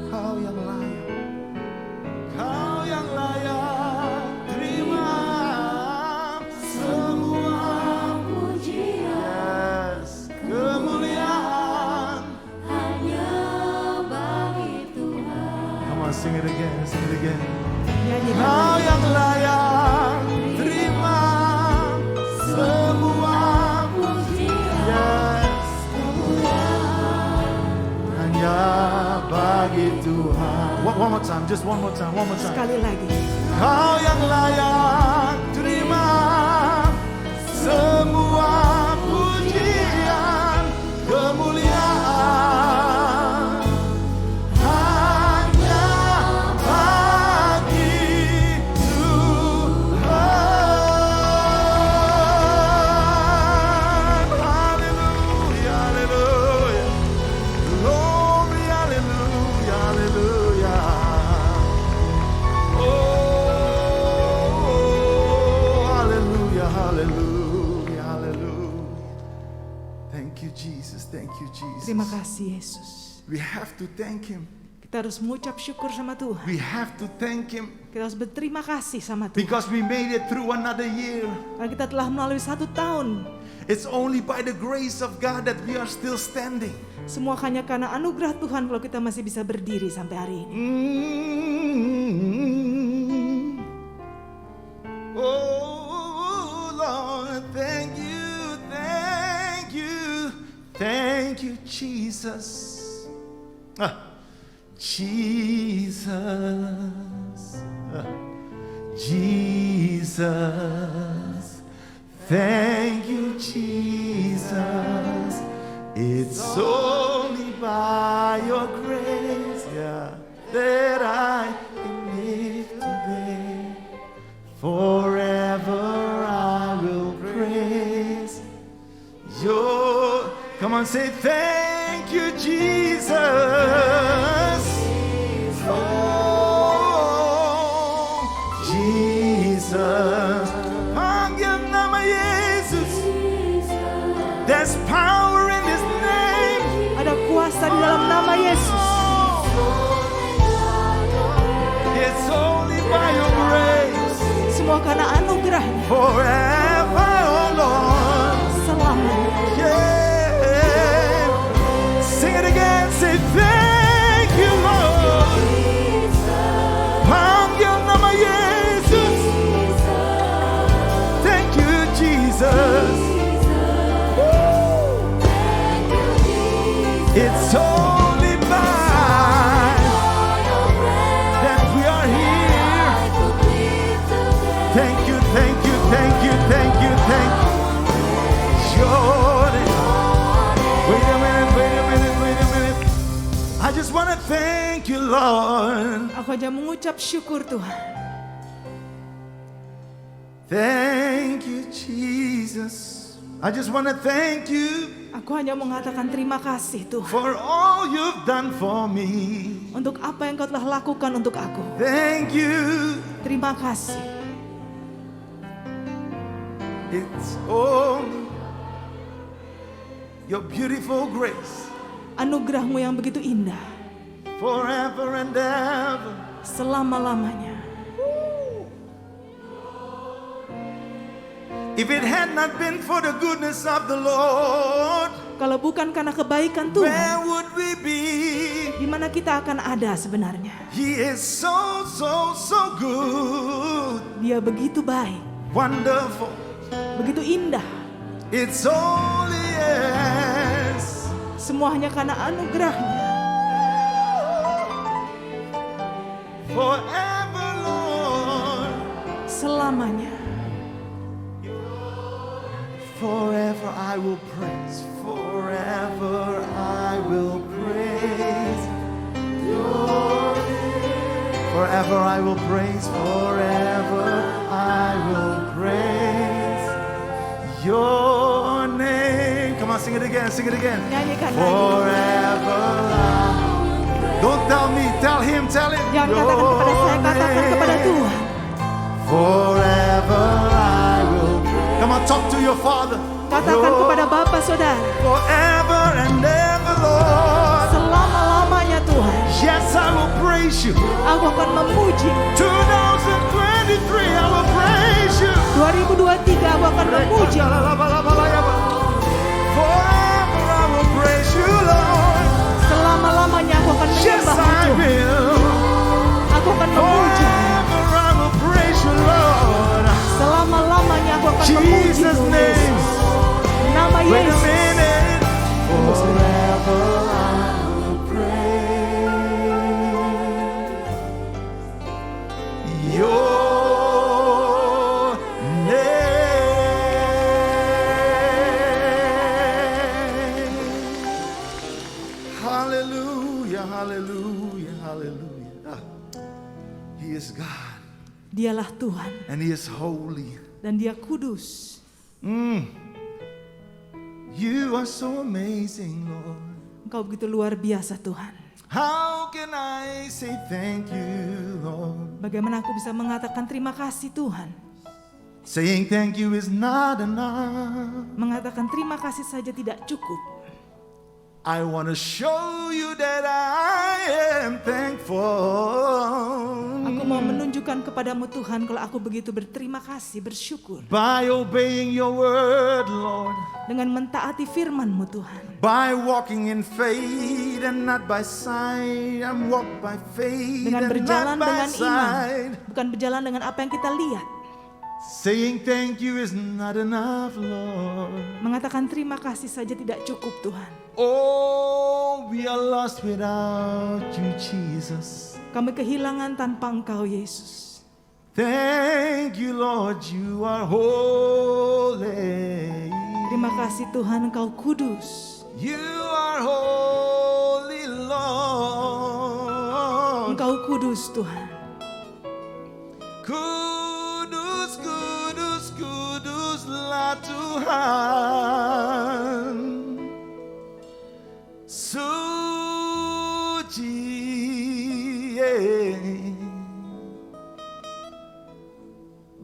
Kau yang layak. Kau yang layak. Terima semua pujian. Yes. Kemuliaan sing it again, sing it again. Nyanyikan Kau lagi. yang layak terima semua pujian. Hanya bagi Tuhan. One more time, just one more time, one more time. Sekali lagi. Kau yang layak terima semua pujian, kemuliaan hanya bagi Tuhan. Haleluya, haleluya. Glory, haleluya, haleluya. Hallelujah, hallelujah, hallelujah. Thank you, Jesus. Thank you, Jesus. Terima kasih Yesus. We have to thank Him. Kita harus mengucap syukur sama Tuhan. We have to thank Him Kita harus berterima kasih sama Tuhan. because we made it through another year. Karena kita telah melalui 1 tahun. It's only by the grace of God that we are still standing. Semua hanya karena anugerah Tuhan kalau kita masih bisa berdiri sampai hari ini. Oh Lord, thank you, thank you, thank you, Jesus. Jesus, Jesus, thank you, Jesus. It's only by your grace, yeah, that I can live today. Forever I will praise your. Come on, say thank you, Jesus. Oh, Jesus. Panggil nama Yesus. There's power in His name. Ada kuasa di dalam nama Yesus. It's only by your grace. Semua karena anugerahnya. Forever, oh Lord. Selamanya. Yeah. Sing it again. Say thank you, Lord. Panggil nama Yesus. Thank you, Jesus. Woo. It's only by that we are here. Thank you, thank you, thank you, thank you, thank you. Jordan. Wait a minute, wait a minute, wait a minute. I just want to thank you, Lord. Aku hanya mengucap syukur Tuhan. Thank you, Jesus. I just want to thank you Aku hanya mengatakan terima kasih Tuhan. for all you've done for me. Untuk apa yang kau telah lakukan untuk aku. Thank you. Terima kasih. It's only your beautiful grace Anugerahmu yang begitu indah. forever and ever. Selama-lamanya. If it had not been for the goodness of the Lord, Kalau bukan karena kebaikan Tuhan, where would we be? di mana kita akan ada sebenarnya. He is so, so, so good. Dia begitu baik, Wonderful. begitu indah. It's only yes. Semua hanya karena anugerahnya. Forever, Lord. Selamanya. Forever I will praise. Forever I will praise your name. Forever I will praise. Forever I will praise your name. Come on, sing it again. Sing it again. Nyanyikan lagi. Forever I. Don't tell me. Tell him. Tell him. Jangan katakan kepada saya, katakan kepada Tuhan. Forever I will. Come on, talk to your Father. Katakan kepada Bapa Saudara. Forever and ever, Lord. Selama-lamanya Tuhan. Yes, I will praise you. Aku akan memuji. 2023, I will praise you. 2023 aku akan memuji. Forever I will praise you, Lord. Selama-lamanya aku akan Yes, menyembah I Tuhan. will. Hallelujah, hallelujah, hallelujah. He is God Dialah Tuhan and He is holy. dan Dia kudus. You are so amazing, Lord. Engkau begitu luar biasa Tuhan. How can I say thank you, Lord? Bagaimana aku bisa mengatakan terima kasih Tuhan? Saying thank you is not enough. Mengatakan terima kasih saja tidak cukup. I want to show you that I am thankful. Aku mau menunjukkan kepadamu Tuhan kalau aku begitu berterima kasih, bersyukur. By obeying your word, Lord. Dengan mentaati firman-Mu Tuhan. By walking in faith and not by sight. I'm walk by faith Dengan and berjalan not by dengan iman, sight. bukan berjalan dengan apa yang kita lihat. Saying thank you is not enough, Lord. Mengatakan terima kasih saja tidak cukup Tuhan. Oh, we are lost without you, Jesus. Kami kehilangan tanpa Engkau Yesus. Thank you, Lord, you are holy. Terima kasih Tuhan Engkau kudus. You are holy, Lord. Engkau kudus Tuhan. Kudus, kudus, kuduslah Tuhan. Suci,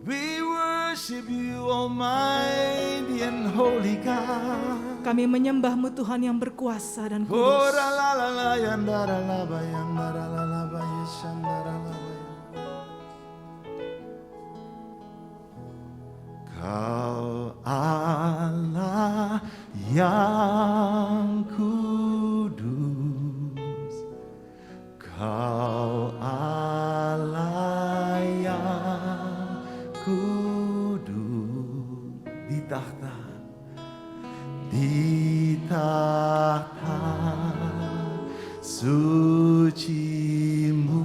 we worship you, Almighty and Holy God. Kami menyembah-Mu Tuhan yang berkuasa dan Oh, kudus. la la la la, yandara la ba, yandara la la ba, yeshandara la ba. Kau Allah yang kudus, Kau Allah yang kudus, di tahta suci-Mu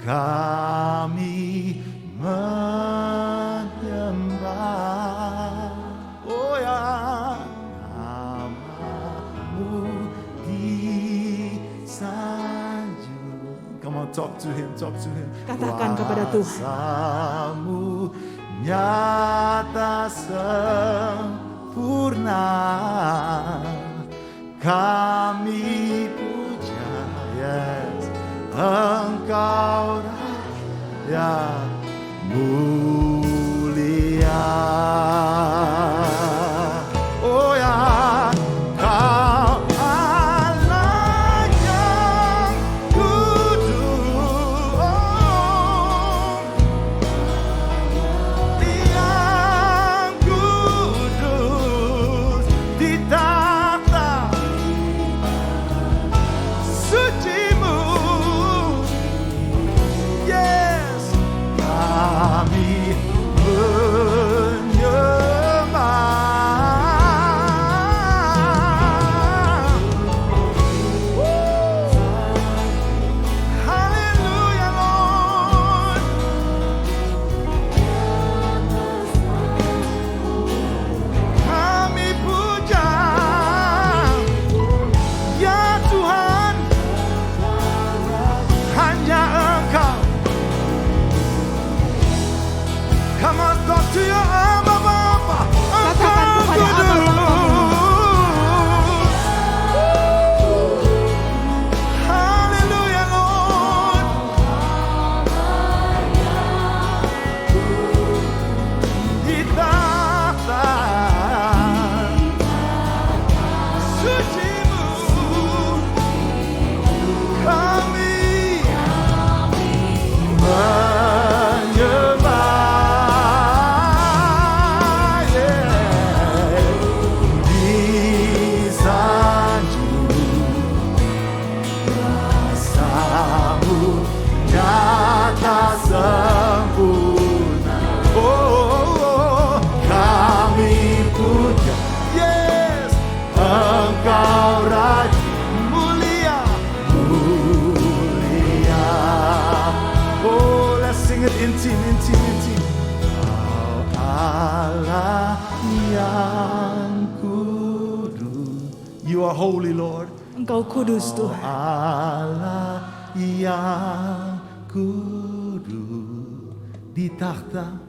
kami menyembah. Oh ya, nama-Mu disanjung. Come on, talk to Him, talk to Him. Katakan kepada Tuhan. Kuasa-Mu nyata sempurna, kami puja, yes, Engkau Raja mulia. Oh ya, Kau Allah yang kudus, yang kudus di tahta suci-Mu. Yes, kami menyembah. Haleluya, Lord. Kami puja, ya Tuhan, hanya Engkau. Come on, talk to your Abba Bapa. Katakan kepada Abba Haleluya, Lord. Di tahta suci-Mu kami menyembah, yeah. Disanjung kuasa-Mu nyata sempurna. Oh, kami puja, yes, Engkau Raja mulia, mulia. Oh, let's sing it in team. Kau Allah yang kudus. You You are holy, Lord. Engkau kudus Tuhan. Allah yang kudus di takhta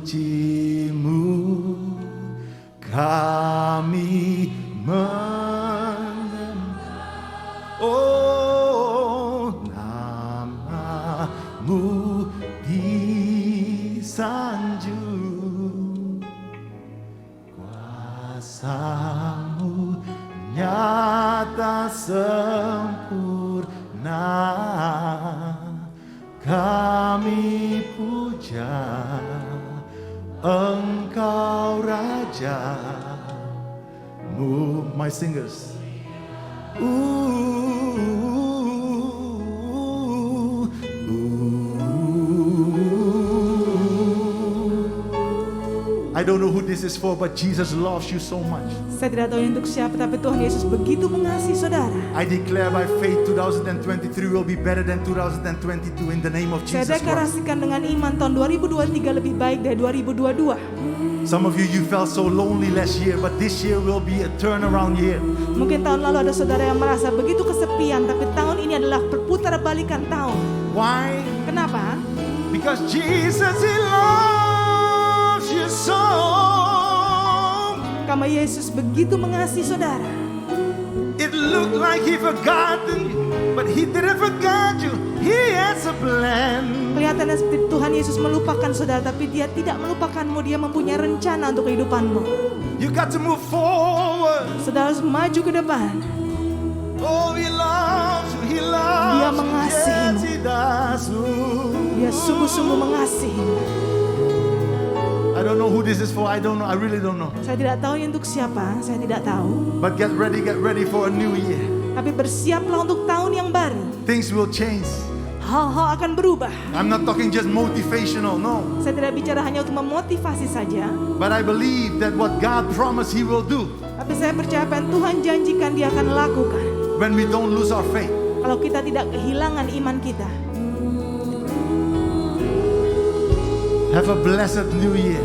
suci-Mu kami menyembah. Oh, nama-Mu disanjung, kuasa-Mu nyata sempurna, kami puja Engkau Raja. Move my singers. I don't know who this is for, but Jesus loves you so much. Saya tidak tahu untuk siapa, tapi Tuhan Yesus begitu mengasihi saudara. I declare by faith 2023 will be better than 2022 in the name of Saya Jesus Christ. deklarasikan dengan iman tahun 2023 lebih baik dari 2022. Some of you felt so lonely last year, but this year will be a turnaround year. Mungkin tahun lalu ada saudara yang merasa begitu kesepian, tapi tahun ini adalah perputarbalikan tahun. Why? Kenapa? Because Jesus, He loves you so. Karena Yesus begitu mengasihi saudara. It looked like He forgotten you, but He didn't forget you. He has a plan. Kelihatannya seperti Tuhan Yesus melupakan saudara, tapi Dia tidak melupakanmu. Dia mempunyai rencana untuk kehidupanmu. You got to move forward. Saudara harus maju ke depan. Oh, He loves you. He loves Dia you. mengasihimu. Yes, He does. Dia sungguh-sungguh mengasihimu. I don't know who this is for. I don't know. I really don't know. Saya tidak tahu ini untuk siapa. Saya tidak tahu. But get ready for a new year. Tapi bersiaplah untuk tahun yang baru. Things will change. Hal-hal akan berubah. I'm not talking just motivational, no. Saya tidak bicara hanya untuk memotivasi saja. But I believe that what God promised He will do Tapi saya percaya apa yang Tuhan janjikan Dia akan lakukan. when we don't lose our faith. Kalau kita tidak kehilangan iman kita. Have a blessed new year.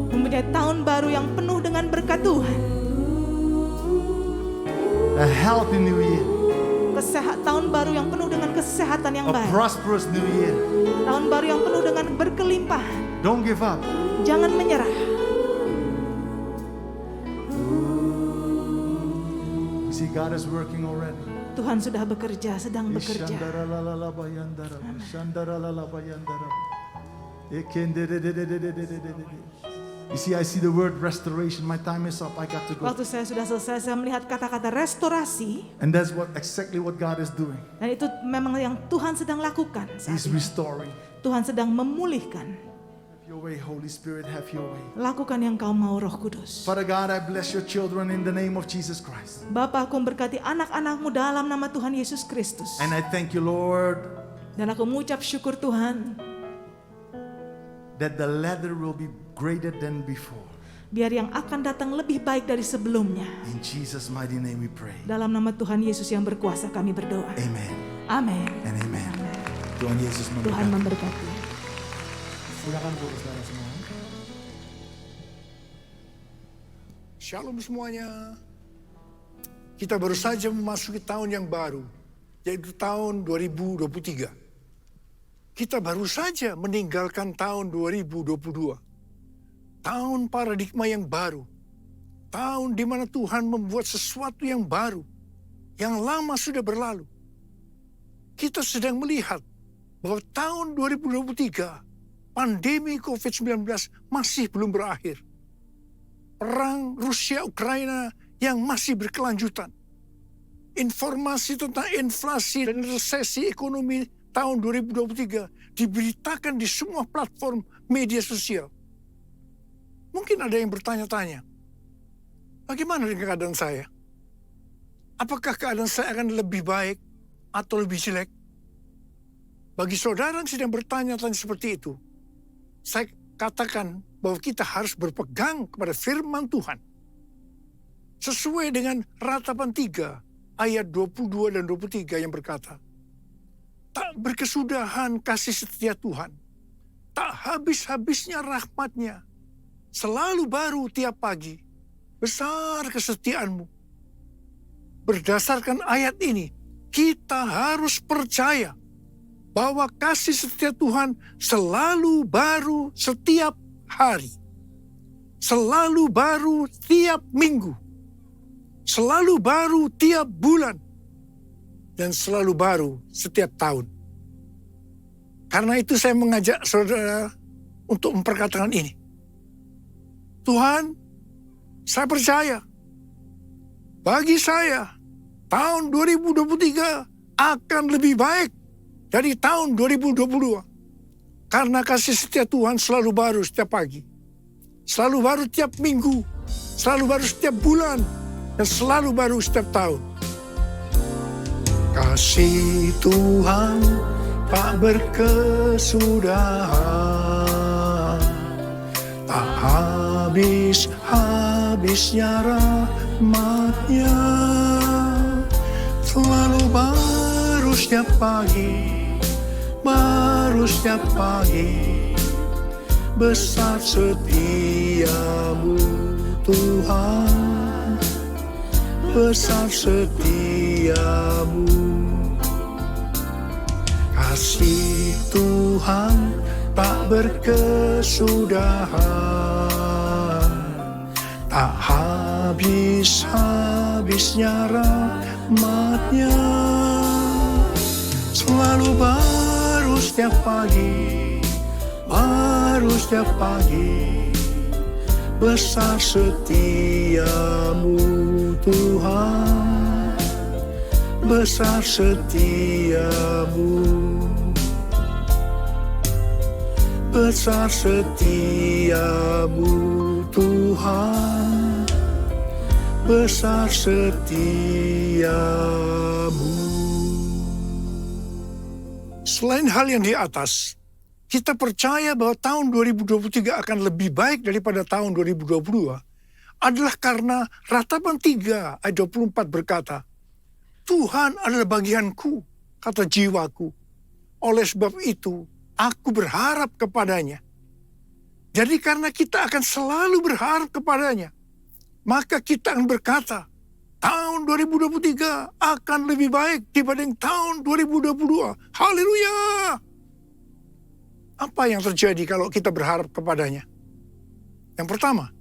Mempunyai tahun baru yang penuh dengan berkat Tuhan. A healthy new year. Tahun baru yang penuh dengan kesehatan yang A baik. prosperous new year. Tahun baru yang penuh dengan berkelimpahan. Don't give up. Jangan menyerah. You see, God is working already. Tuhan sudah bekerja, sedang bekerja. You see, I see the word restoration. My time is up. I got to go. Waktu saya sudah selesai, saya melihat kata-kata restorasi. And that's exactly what God is doing. Dan itu memang yang Tuhan sedang lakukan saat He's ini. restoring. Tuhan sedang memulihkan. Have your way, Holy Spirit. Have your way. Lakukan yang kau mau, Roh Kudus. Father God, I bless your children in the name of Jesus Christ. Bapa, aku memberkati anak-anakmu dalam nama Tuhan Yesus Kristus. And I thank you, Lord, Dan aku mengucap syukur Tuhan, that the latter will be greater than before. biar yang akan datang lebih baik dari sebelumnya. In Jesus' mighty name we pray. Dalam nama Tuhan Yesus yang berkuasa kami berdoa. Amen Amin. and amen. Tuhan Yesus Tuhan memberkati. memberkati. Silakan Bu, saudara semua. Shalom semuanya. Kita baru saja memasuki tahun yang baru, yaitu tahun 2023. Kita baru saja meninggalkan tahun 2022. Tahun paradigma yang baru. Tahun di mana Tuhan membuat sesuatu yang baru. Yang lama sudah berlalu. Kita sedang melihat bahwa tahun 2023, pandemi COVID-19 masih belum berakhir. Perang Rusia-Ukraina yang masih berkelanjutan. Informasi tentang inflasi dan resesi ekonomi tahun 2023 diberitakan di semua platform media sosial. Mungkin ada yang bertanya-tanya, bagaimana dengan keadaan saya? Apakah keadaan saya akan lebih baik atau lebih jelek? Bagi saudara yang sedang bertanya-tanya seperti itu, saya katakan bahwa kita harus berpegang kepada firman Tuhan. Sesuai dengan Ratapan 3 ayat 22 dan 23 yang berkata, tak berkesudahan kasih setia Tuhan, tak habis-habisnya rahmat-Nya, selalu baru tiap pagi. Besar kesetiaanmu. Berdasarkan ayat ini, kita harus percaya bahwa kasih setia Tuhan selalu baru setiap hari. Selalu baru tiap minggu. Selalu baru tiap bulan. Dan selalu baru setiap tahun. Karena itu saya mengajak saudara untuk memperkatakan ini. Tuhan, saya percaya. Bagi saya, tahun 2023 akan lebih baik dari tahun 2022. Karena kasih setia Tuhan selalu baru setiap pagi. Selalu baru tiap minggu. Selalu baru setiap bulan. Dan selalu baru setiap tahun. Kasih Tuhan tak berkesudahan. Tak habis-habisnya rahmat-Nya. Selalu baru setiap pagi. Baru setiap pagi. Besar setiamu Tuhan. Besar setiamu. Kasih Tuhan tak berkesudahan. Tak habis-habisnya rahmat-Nya. Selalu baru setiap pagi. Baru setiap pagi. Besar setiamu Tuhan. Besar setiamu. Besar setiamu Tuhan. Besar setiamu. Selain hal yang di atas, kita percaya bahwa tahun 2023 akan lebih baik daripada tahun 2022 adalah karena Ratapan 3 ayat 24 berkata, Tuhan adalah bagianku, kata jiwaku. Oleh sebab itu, aku berharap kepadanya. Jadi karena kita akan selalu berharap kepadanya, maka kita akan berkata, tahun 2023 akan lebih baik dibanding tahun 2022. Haleluya! Apa yang terjadi kalau kita berharap kepadanya? Yang pertama,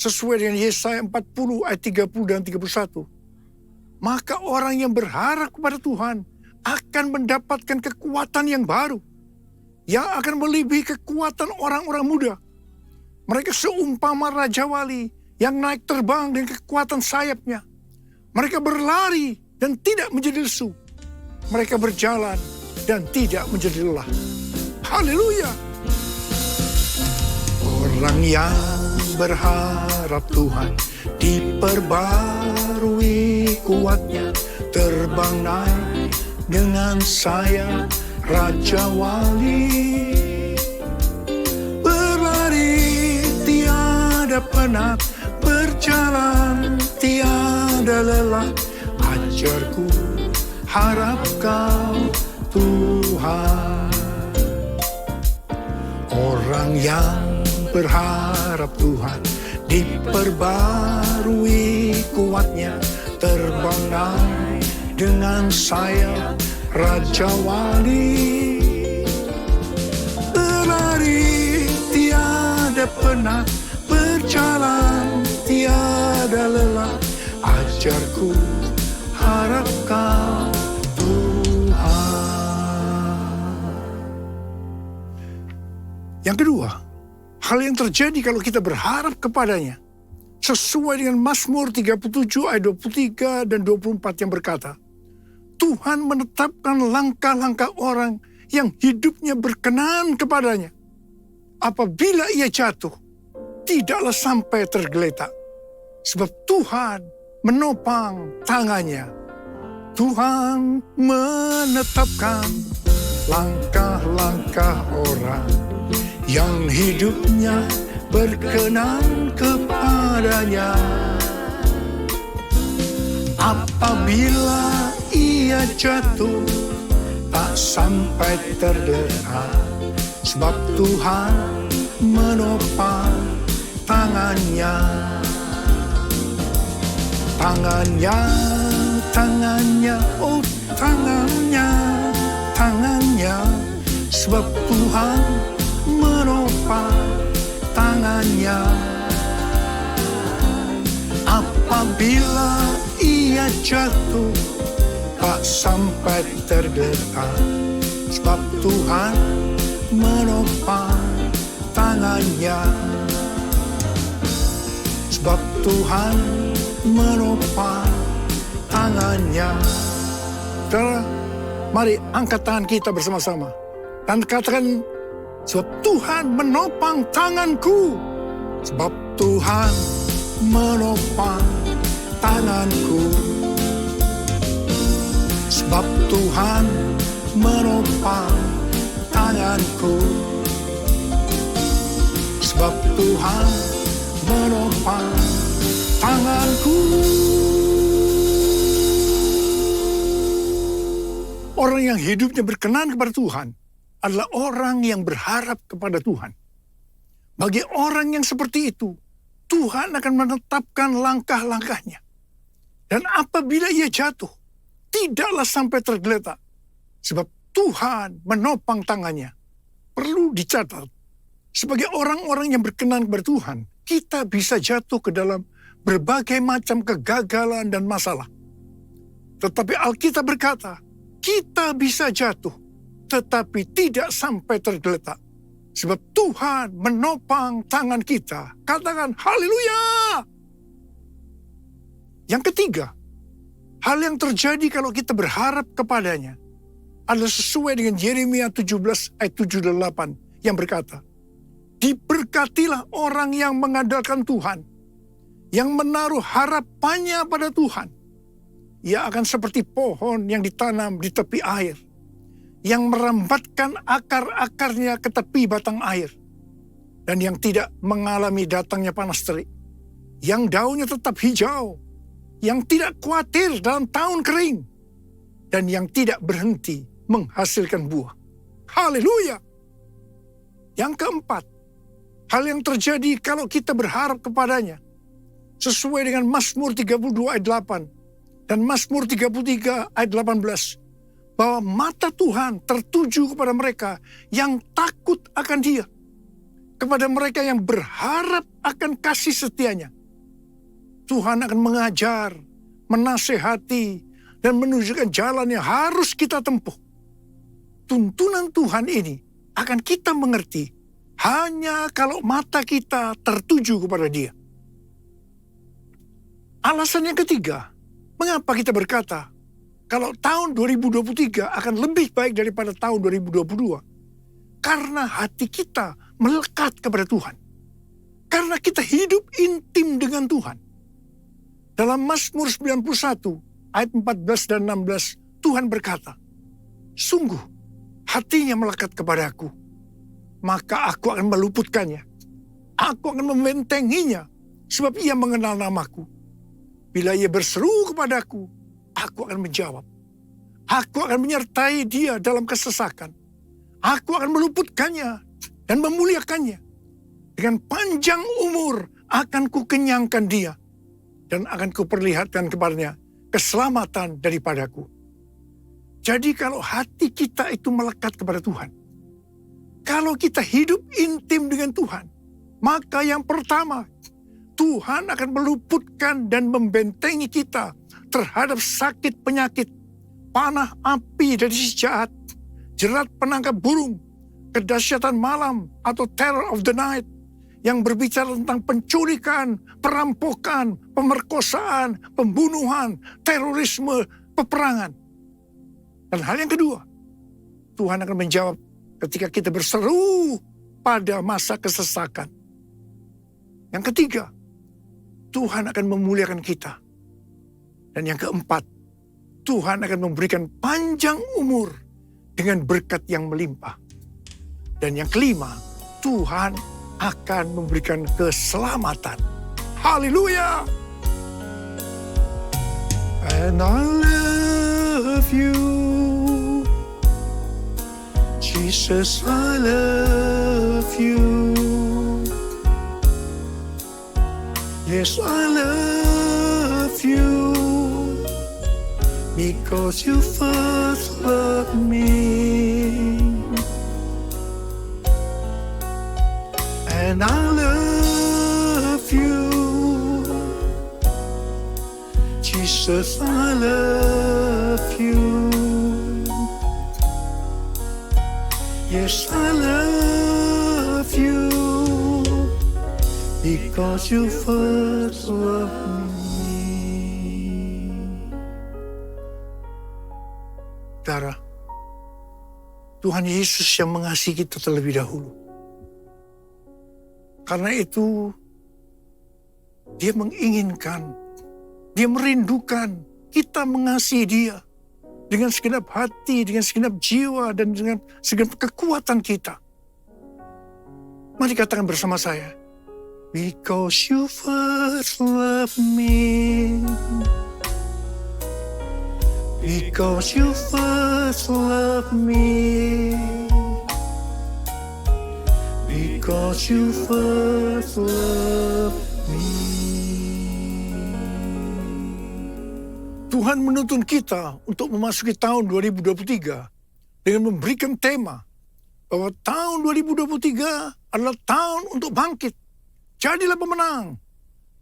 sesuai dengan Yesaya 40 ayat 30 dan 31, maka orang yang berharap kepada Tuhan akan mendapatkan kekuatan yang baru, yang akan melebihi kekuatan orang-orang muda. Mereka seumpama Raja Wali yang naik terbang dengan kekuatan sayapnya. Mereka berlari dan tidak menjadi lesu. Mereka berjalan dan tidak menjadi lelah. Haleluya! Orang yang berharap Tuhan diperbarui kuatnya, terbang naik dengan sayap Raja Wali. Berlari tiada penat, berjalan tiada lelah. Ajarku, harap kau Tuhan. Orang yang berharap Tuhan diperbarui kuatnya, terbang naik dengan sayap Raja Wali. Berlari tiada penat, berjalan tiada lelah. Ajarku, harap kau Yang kedua, hal yang terjadi kalau kita berharap kepadanya, sesuai dengan Mazmur 37 ayat 23 dan 24 yang berkata, Tuhan menetapkan langkah-langkah orang yang hidupnya berkenan kepadanya. Apabila ia jatuh, tidaklah sampai tergeletak. Sebab Tuhan menopang tangannya. Tuhan menetapkan langkah-langkah orang yang hidupnya berkenan kepadanya. Apabila ia jatuh, tak sampai tergeletak. Sebab Tuhan menopang tangannya. Tangannya, tangannya, oh tangannya, tangannya. Sebab Tuhan menopang tangannya. Apabila ia jatuh, tak sampai tergeletak. Sebab Tuhan menopang tangannya. Sebab Tuhan menopang tangannya. Saudara, mari angkat tangan kita bersama-sama dan katakan, sebab Tuhan menopang tanganku. Sebab Tuhan menopang tanganku. Sebab Tuhan menopang tanganku. Sebab Tuhan menopang tanganku. Orang yang hidupnya berkenan kepada Tuhan adalah orang yang berharap kepada Tuhan. Bagi orang yang seperti itu, Tuhan akan menetapkan langkah-langkahnya. Dan apabila ia jatuh, tidaklah sampai tergeletak. Sebab Tuhan menopang tangannya. Perlu dicatat, sebagai orang-orang yang berkenan kepada Tuhan, kita bisa jatuh ke dalam berbagai macam kegagalan dan masalah. Tetapi Alkitab berkata, kita bisa jatuh, tetapi tidak sampai tergeletak. Sebab Tuhan menopang tangan kita. Katakan haleluya. Yang ketiga, hal yang terjadi kalau kita berharap kepadanya adalah sesuai dengan Yeremia 17 ayat 7-8 yang berkata, diberkatilah orang yang mengandalkan Tuhan, yang menaruh harapannya pada Tuhan. Ia akan seperti pohon yang ditanam di tepi air, yang merambatkan akar-akarnya ke tepi batang air, dan yang tidak mengalami datangnya panas terik, yang daunnya tetap hijau, yang tidak khawatir dalam tahun kering, dan yang tidak berhenti menghasilkan buah. Haleluya! Yang keempat, hal yang terjadi kalau kita berharap kepadanya, sesuai dengan Mazmur 32 ayat 8 dan Mazmur 33 ayat 18, bahwa mata Tuhan tertuju kepada mereka yang takut akan Dia, kepada mereka yang berharap akan kasih setianya. Tuhan akan mengajar, menasehati, dan menunjukkan jalan yang harus kita tempuh. Tuntunan Tuhan ini akan kita mengerti hanya kalau mata kita tertuju kepada Dia. Alasan yang ketiga, mengapa kita berkata kalau tahun 2023 akan lebih baik daripada tahun 2022? Karena hati kita melekat kepada Tuhan. Karena kita hidup intim dengan Tuhan. Dalam Mazmur 91 ayat 14 dan 16, Tuhan berkata, sungguh hatinya melekat kepadaku, maka aku akan meluputkannya. Aku akan membentenginya, sebab ia mengenal namaku. Bila ia berseru kepadaku, aku akan menjawab. Aku akan menyertai dia dalam kesesakan. Aku akan meluputkannya dan memuliakannya. Dengan panjang umur akan kukenyangkan dia, dan akan kuperlihatkan kepadanya keselamatan daripadaku. Jadi kalau hati kita itu melekat kepada Tuhan, kalau kita hidup intim dengan Tuhan, maka yang pertama, Tuhan akan meluputkan dan membentengi kita terhadap sakit penyakit, panah api dari si jahat, jerat penangkap burung, kedahsyatan malam atau terror of the night, yang berbicara tentang penculikan, perampokan, pemerkosaan, pembunuhan, terorisme, peperangan. Dan hal yang kedua, Tuhan akan menjawab ketika kita berseru pada masa kesesakan. Yang ketiga, Tuhan akan memuliakan kita. Dan yang keempat, Tuhan akan memberikan panjang umur dengan berkat yang melimpah. Dan yang kelima, Tuhan akan memberikan keselamatan. Haleluya! And I love you, Jesus, I love you. Yes, I love you because you first loved me. And I love you, Jesus, I love you. Yes, I love you because you first loved me. Saudara, Tuhan Yesus yang mengasihi kita terlebih dahulu. Karena itu, Dia menginginkan, Dia merindukan kita mengasihi Dia dengan segenap hati, dengan segenap jiwa, dan dengan segenap kekuatan kita. Mari katakan bersama saya, because you first loved me. Because you first loved me. Because you first loved me. Tuhan menuntun kita untuk memasuki tahun 2023 dengan memberikan tema bahwa tahun 2023 adalah tahun untuk bangkit. Jadilah pemenang.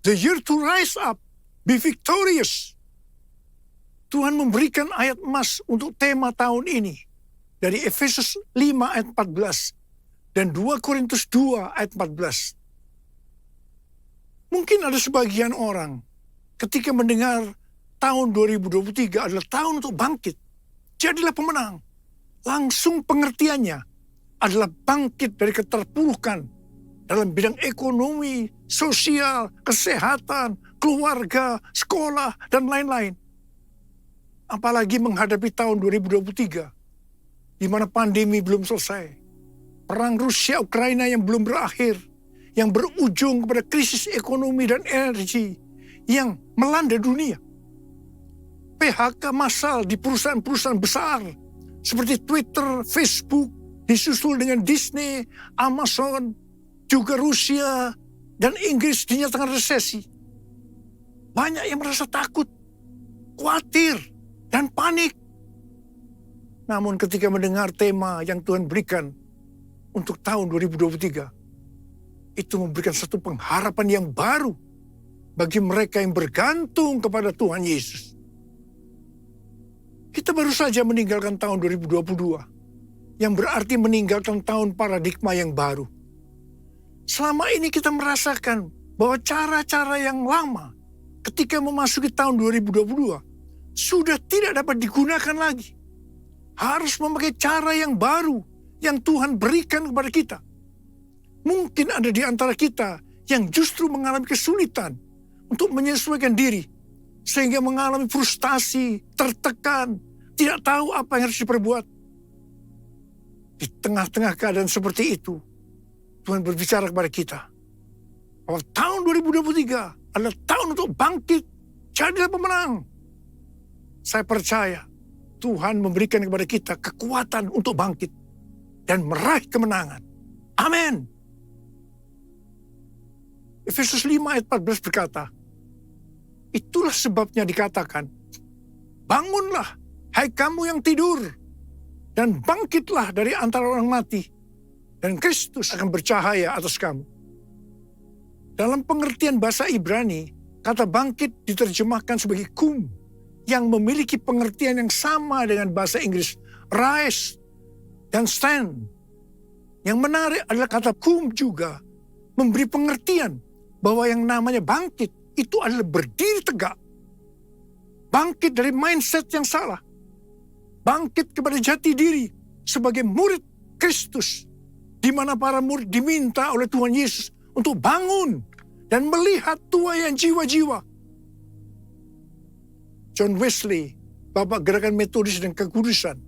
The year to rise up, be victorious. Tuhan memberikan ayat emas untuk tema tahun ini dari Efesus 5 ayat 14 dan 2 Korintus 2 ayat 14. Mungkin ada sebagian orang ketika mendengar tahun 2023 adalah tahun untuk bangkit. Jadilah pemenang. Langsung pengertiannya adalah bangkit dari keterpurukan dalam bidang ekonomi, sosial, kesehatan, keluarga, sekolah, dan lain-lain. Apalagi menghadapi tahun 2023, di mana pandemi belum selesai. Perang Rusia-Ukraina yang belum berakhir, yang berujung kepada krisis ekonomi dan energi yang melanda dunia. PHK massal di perusahaan-perusahaan besar, seperti Twitter, Facebook, disusul dengan Disney, Amazon, juga Rusia, dan Inggris dinyatakan resesi. Banyak yang merasa takut, khawatir, dan panik. Namun ketika mendengar tema yang Tuhan berikan untuk tahun 2023, itu memberikan satu pengharapan yang baru bagi mereka yang bergantung kepada Tuhan Yesus. Kita baru saja meninggalkan tahun 2022, yang berarti meninggalkan tahun paradigma yang baru. Selama ini kita merasakan bahwa cara-cara yang lama ketika memasuki tahun 2022 sudah tidak dapat digunakan lagi. Harus memakai cara yang baru yang Tuhan berikan kepada kita. Mungkin ada di antara kita yang justru mengalami kesulitan untuk menyesuaikan diri, sehingga mengalami frustasi, tertekan, tidak tahu apa yang harus diperbuat. Di tengah-tengah keadaan seperti itu, Tuhan berbicara kepada kita bahwa tahun 2023 adalah tahun untuk bangkit, jadilah pemenang. Saya percaya Tuhan memberikan kepada kita kekuatan untuk bangkit dan meraih kemenangan. Amin. Efesus 5 ayat 14 berkata, itulah sebabnya dikatakan, bangunlah, hai kamu yang tidur, dan bangkitlah dari antara orang mati, dan Kristus akan bercahaya atas kamu. Dalam pengertian bahasa Ibrani, kata bangkit diterjemahkan sebagai kum, yang memiliki pengertian yang sama dengan bahasa Inggris, rise dan stand. Yang menarik adalah kata kum juga memberi pengertian bahwa yang namanya bangkit itu adalah berdiri tegak. Bangkit dari mindset yang salah. Bangkit kepada jati diri sebagai murid Kristus, di mana para murid diminta oleh Tuhan Yesus untuk bangun dan melihat tuaian jiwa-jiwa. John Wesley, Bapak Gerakan Metodis dan Kekudusan,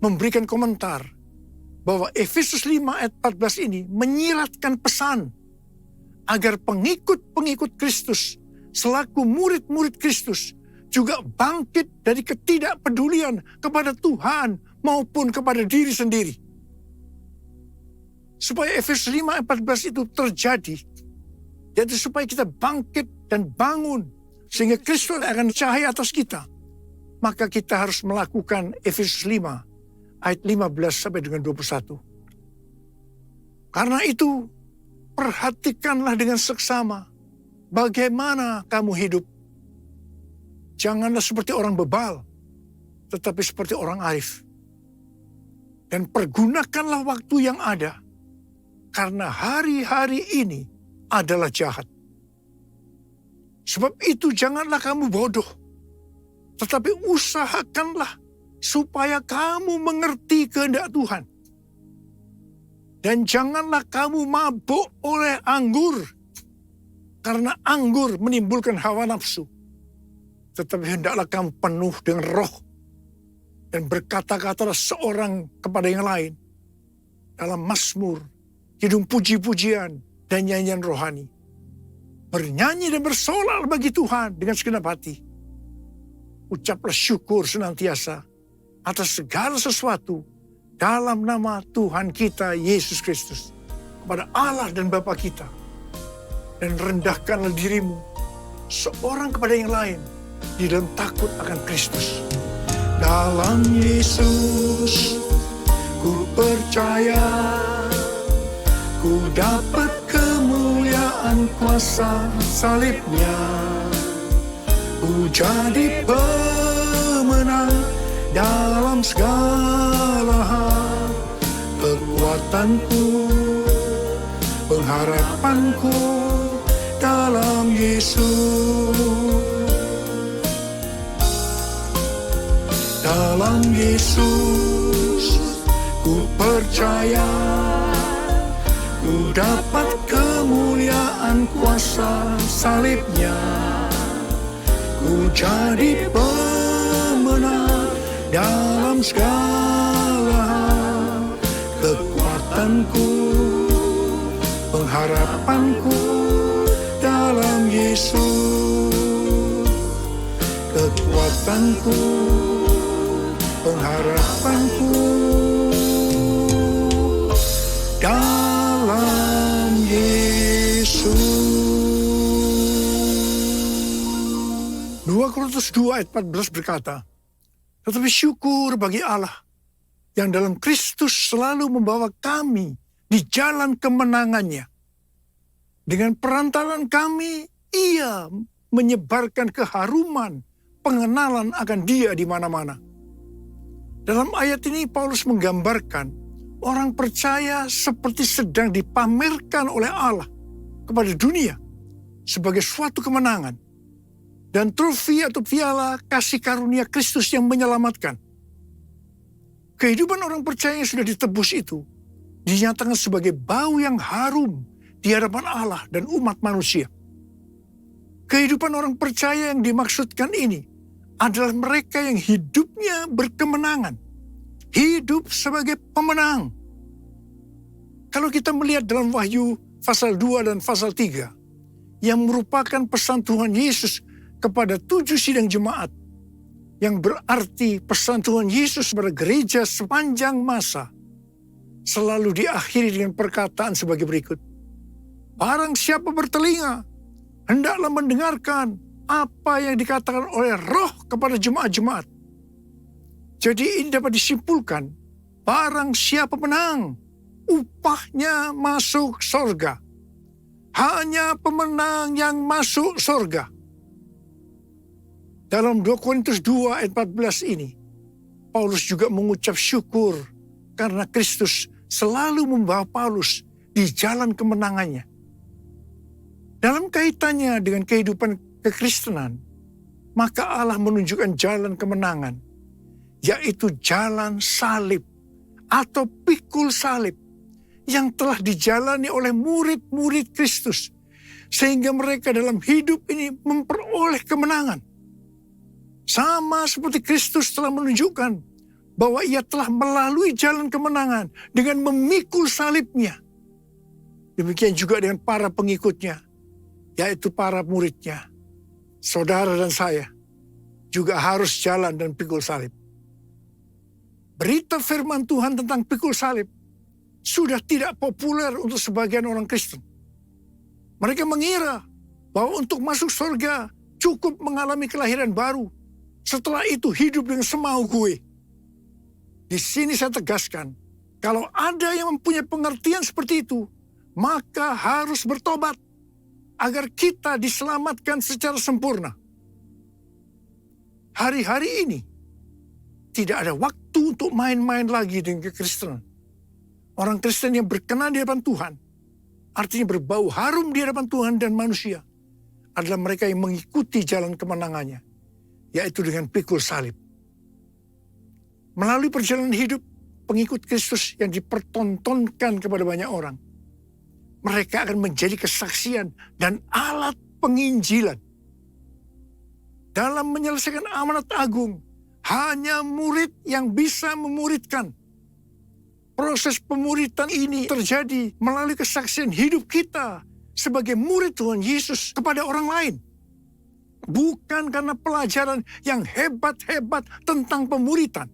memberikan komentar bahwa Efesus 5 ayat 14 ini menyiratkan pesan agar pengikut-pengikut Kristus selaku murid-murid Kristus juga bangkit dari ketidakpedulian kepada Tuhan maupun kepada diri sendiri. Supaya Efesus 5 ayat 14 itu terjadi, Yaitu supaya kita bangkit dan bangun. Sehingga Kristus akan cahaya atas kita. Maka kita harus melakukan Efesus 5 ayat 15 sampai dengan 21. Karena itu perhatikanlah dengan seksama bagaimana kamu hidup. Janganlah seperti orang bebal, tetapi seperti orang arif. Dan pergunakanlah waktu yang ada, karena hari-hari ini adalah jahat. Sebab itu janganlah kamu bodoh, tetapi usahakanlah supaya kamu mengerti kehendak Tuhan. Dan janganlah kamu mabuk oleh anggur, karena anggur menimbulkan hawa nafsu. Tetapi hendaklah kamu penuh dengan roh, dan berkata-katalah seorang kepada yang lain dalam mazmur, kidung puji-pujian, dan nyanyian rohani. Bernyanyi dan bersolah bagi Tuhan dengan segenap hati. Ucaplah syukur senantiasa atas segala sesuatu dalam nama Tuhan kita Yesus Kristus kepada Allah dan Bapa kita. Dan rendahkanlah dirimu seorang kepada yang lain di dalam takut akan Kristus. Dalam Yesus ku percaya, ku dapat kemuliaan kuasa salibnya. Ku jadi pemenang dalam segala hal. Kekuatanku, pengharapanku dalam Yesus. Dalam Yesus ku percaya, ku dapat kemuliaan kuasa salibnya. Ku jadi pemenang dalam segala hal. Kekuatanku, pengharapanku dalam Yesus. Kekuatanku, pengharapanku dalam Yesus. 2 Korintus 2 ayat 14 berkata, tetapi syukur bagi Allah yang dalam Kristus selalu membawa kami di jalan kemenangannya. Dengan perantaran kami, Ia menyebarkan keharuman, pengenalan akan Dia di mana-mana. Dalam ayat ini Paulus menggambarkan orang percaya seperti sedang dipamerkan oleh Allah kepada dunia sebagai suatu kemenangan dan trofi atau piala kasih karunia Kristus yang menyelamatkan. Kehidupan orang percaya yang sudah ditebus itu dinyatakan sebagai bau yang harum di hadapan Allah dan umat manusia. Kehidupan orang percaya yang dimaksudkan ini adalah mereka yang hidupnya berkemenangan. Hidup sebagai pemenang. Kalau kita melihat dalam Wahyu pasal 2 dan pasal 3, yang merupakan pesan Tuhan Yesus kepada 7 sidang jemaat, yang berarti pesan Tuhan Yesus kepada gereja sepanjang masa, selalu diakhiri dengan perkataan sebagai berikut. Barang siapa bertelinga, hendaklah mendengarkan apa yang dikatakan oleh Roh kepada jemaat-jemaat. Jadi ini dapat disimpulkan, barang siapa menang, upahnya masuk sorga. Hanya pemenang yang masuk sorga. Dalam 2 Korintus 2 ayat 14 ini, Paulus juga mengucap syukur karena Kristus selalu membawa Paulus di jalan kemenangannya. Dalam kaitannya dengan kehidupan kekristenan, maka Allah menunjukkan jalan kemenangan, yaitu jalan salib atau pikul salib yang telah dijalani oleh murid-murid Kristus, sehingga mereka dalam hidup ini memperoleh kemenangan. Sama seperti Kristus telah menunjukkan bahwa Ia telah melalui jalan kemenangan dengan memikul salibnya. Demikian juga dengan para pengikutnya, yaitu para muridnya. Saudara dan saya juga harus jalan dan pikul salib. Berita firman Tuhan tentang pikul salib sudah tidak populer untuk sebagian orang Kristen. Mereka mengira bahwa untuk masuk surga cukup mengalami kelahiran baru. Setelah itu hidup dengan semau gue. Di sini saya tegaskan, kalau ada yang mempunyai pengertian seperti itu, maka harus bertobat agar kita diselamatkan secara sempurna. Hari-hari ini tidak ada waktu untuk main-main lagi dengan kekristenan. Orang Kristen yang berkenan di hadapan Tuhan, artinya berbau harum di hadapan Tuhan dan manusia, adalah mereka yang mengikuti jalan kemenangannya, yaitu dengan pikul salib. Melalui perjalanan hidup pengikut Kristus yang dipertontonkan kepada banyak orang, mereka akan menjadi kesaksian dan alat penginjilan. Dalam menyelesaikan amanat agung, hanya murid yang bisa memuridkan. Proses pemuridan ini terjadi melalui kesaksian hidup kita sebagai murid Tuhan Yesus kepada orang lain. Bukan karena pelajaran yang hebat-hebat tentang pemuridan.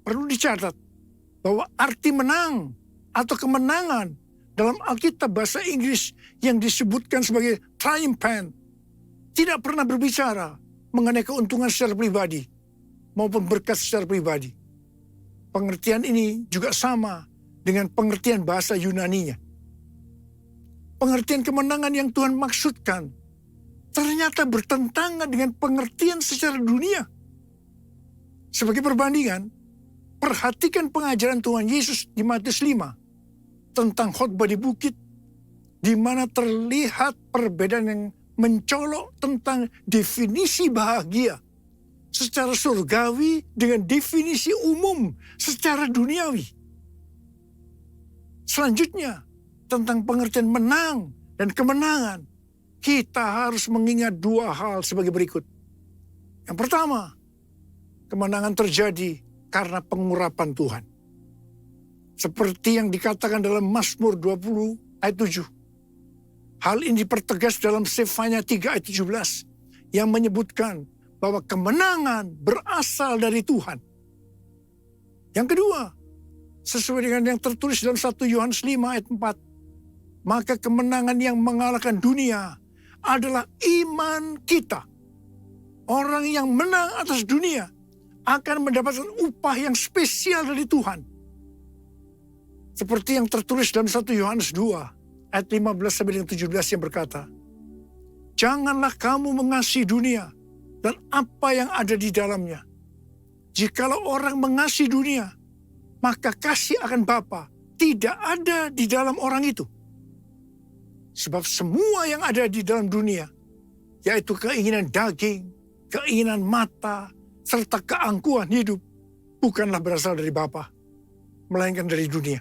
Perlu dicatat bahwa arti menang atau kemenangan dalam Alkitab bahasa Inggris yang disebutkan sebagai triumphant tidak pernah berbicara mengenai keuntungan secara pribadi maupun berkat secara pribadi. Pengertian ini juga sama dengan pengertian bahasa Yunaninya. Pengertian kemenangan yang Tuhan maksudkan ternyata bertentangan dengan pengertian secara dunia. Sebagai perbandingan, perhatikan pengajaran Tuhan Yesus di Matius 5 tentang khotbah di bukit, di mana terlihat perbedaan yang mencolok tentang definisi bahagia secara surgawi dengan definisi umum secara duniawi. Selanjutnya, tentang pengertian menang dan kemenangan, kita harus mengingat dua hal sebagai berikut. Yang pertama, kemenangan terjadi karena pengurapan Tuhan. Seperti yang dikatakan dalam Mazmur 20 ayat 7. Hal ini dipertegas dalam Sefanya 3 ayat 17 yang menyebutkan bahwa kemenangan berasal dari Tuhan. Yang kedua, sesuai dengan yang tertulis dalam 1 Yohanes 5 ayat 4, maka kemenangan yang mengalahkan dunia adalah iman kita. Orang yang menang atas dunia akan mendapatkan upah yang spesial dari Tuhan. Seperti yang tertulis dalam 1 Yohanes 2 ayat 15 sampai dengan 17 yang berkata, janganlah kamu mengasihi dunia dan apa yang ada di dalamnya. Jikalau orang mengasihi dunia, maka kasih akan Bapa tidak ada di dalam orang itu. Sebab semua yang ada di dalam dunia, yaitu keinginan daging, keinginan mata, serta keangkuhan hidup, bukanlah berasal dari Bapa, melainkan dari dunia.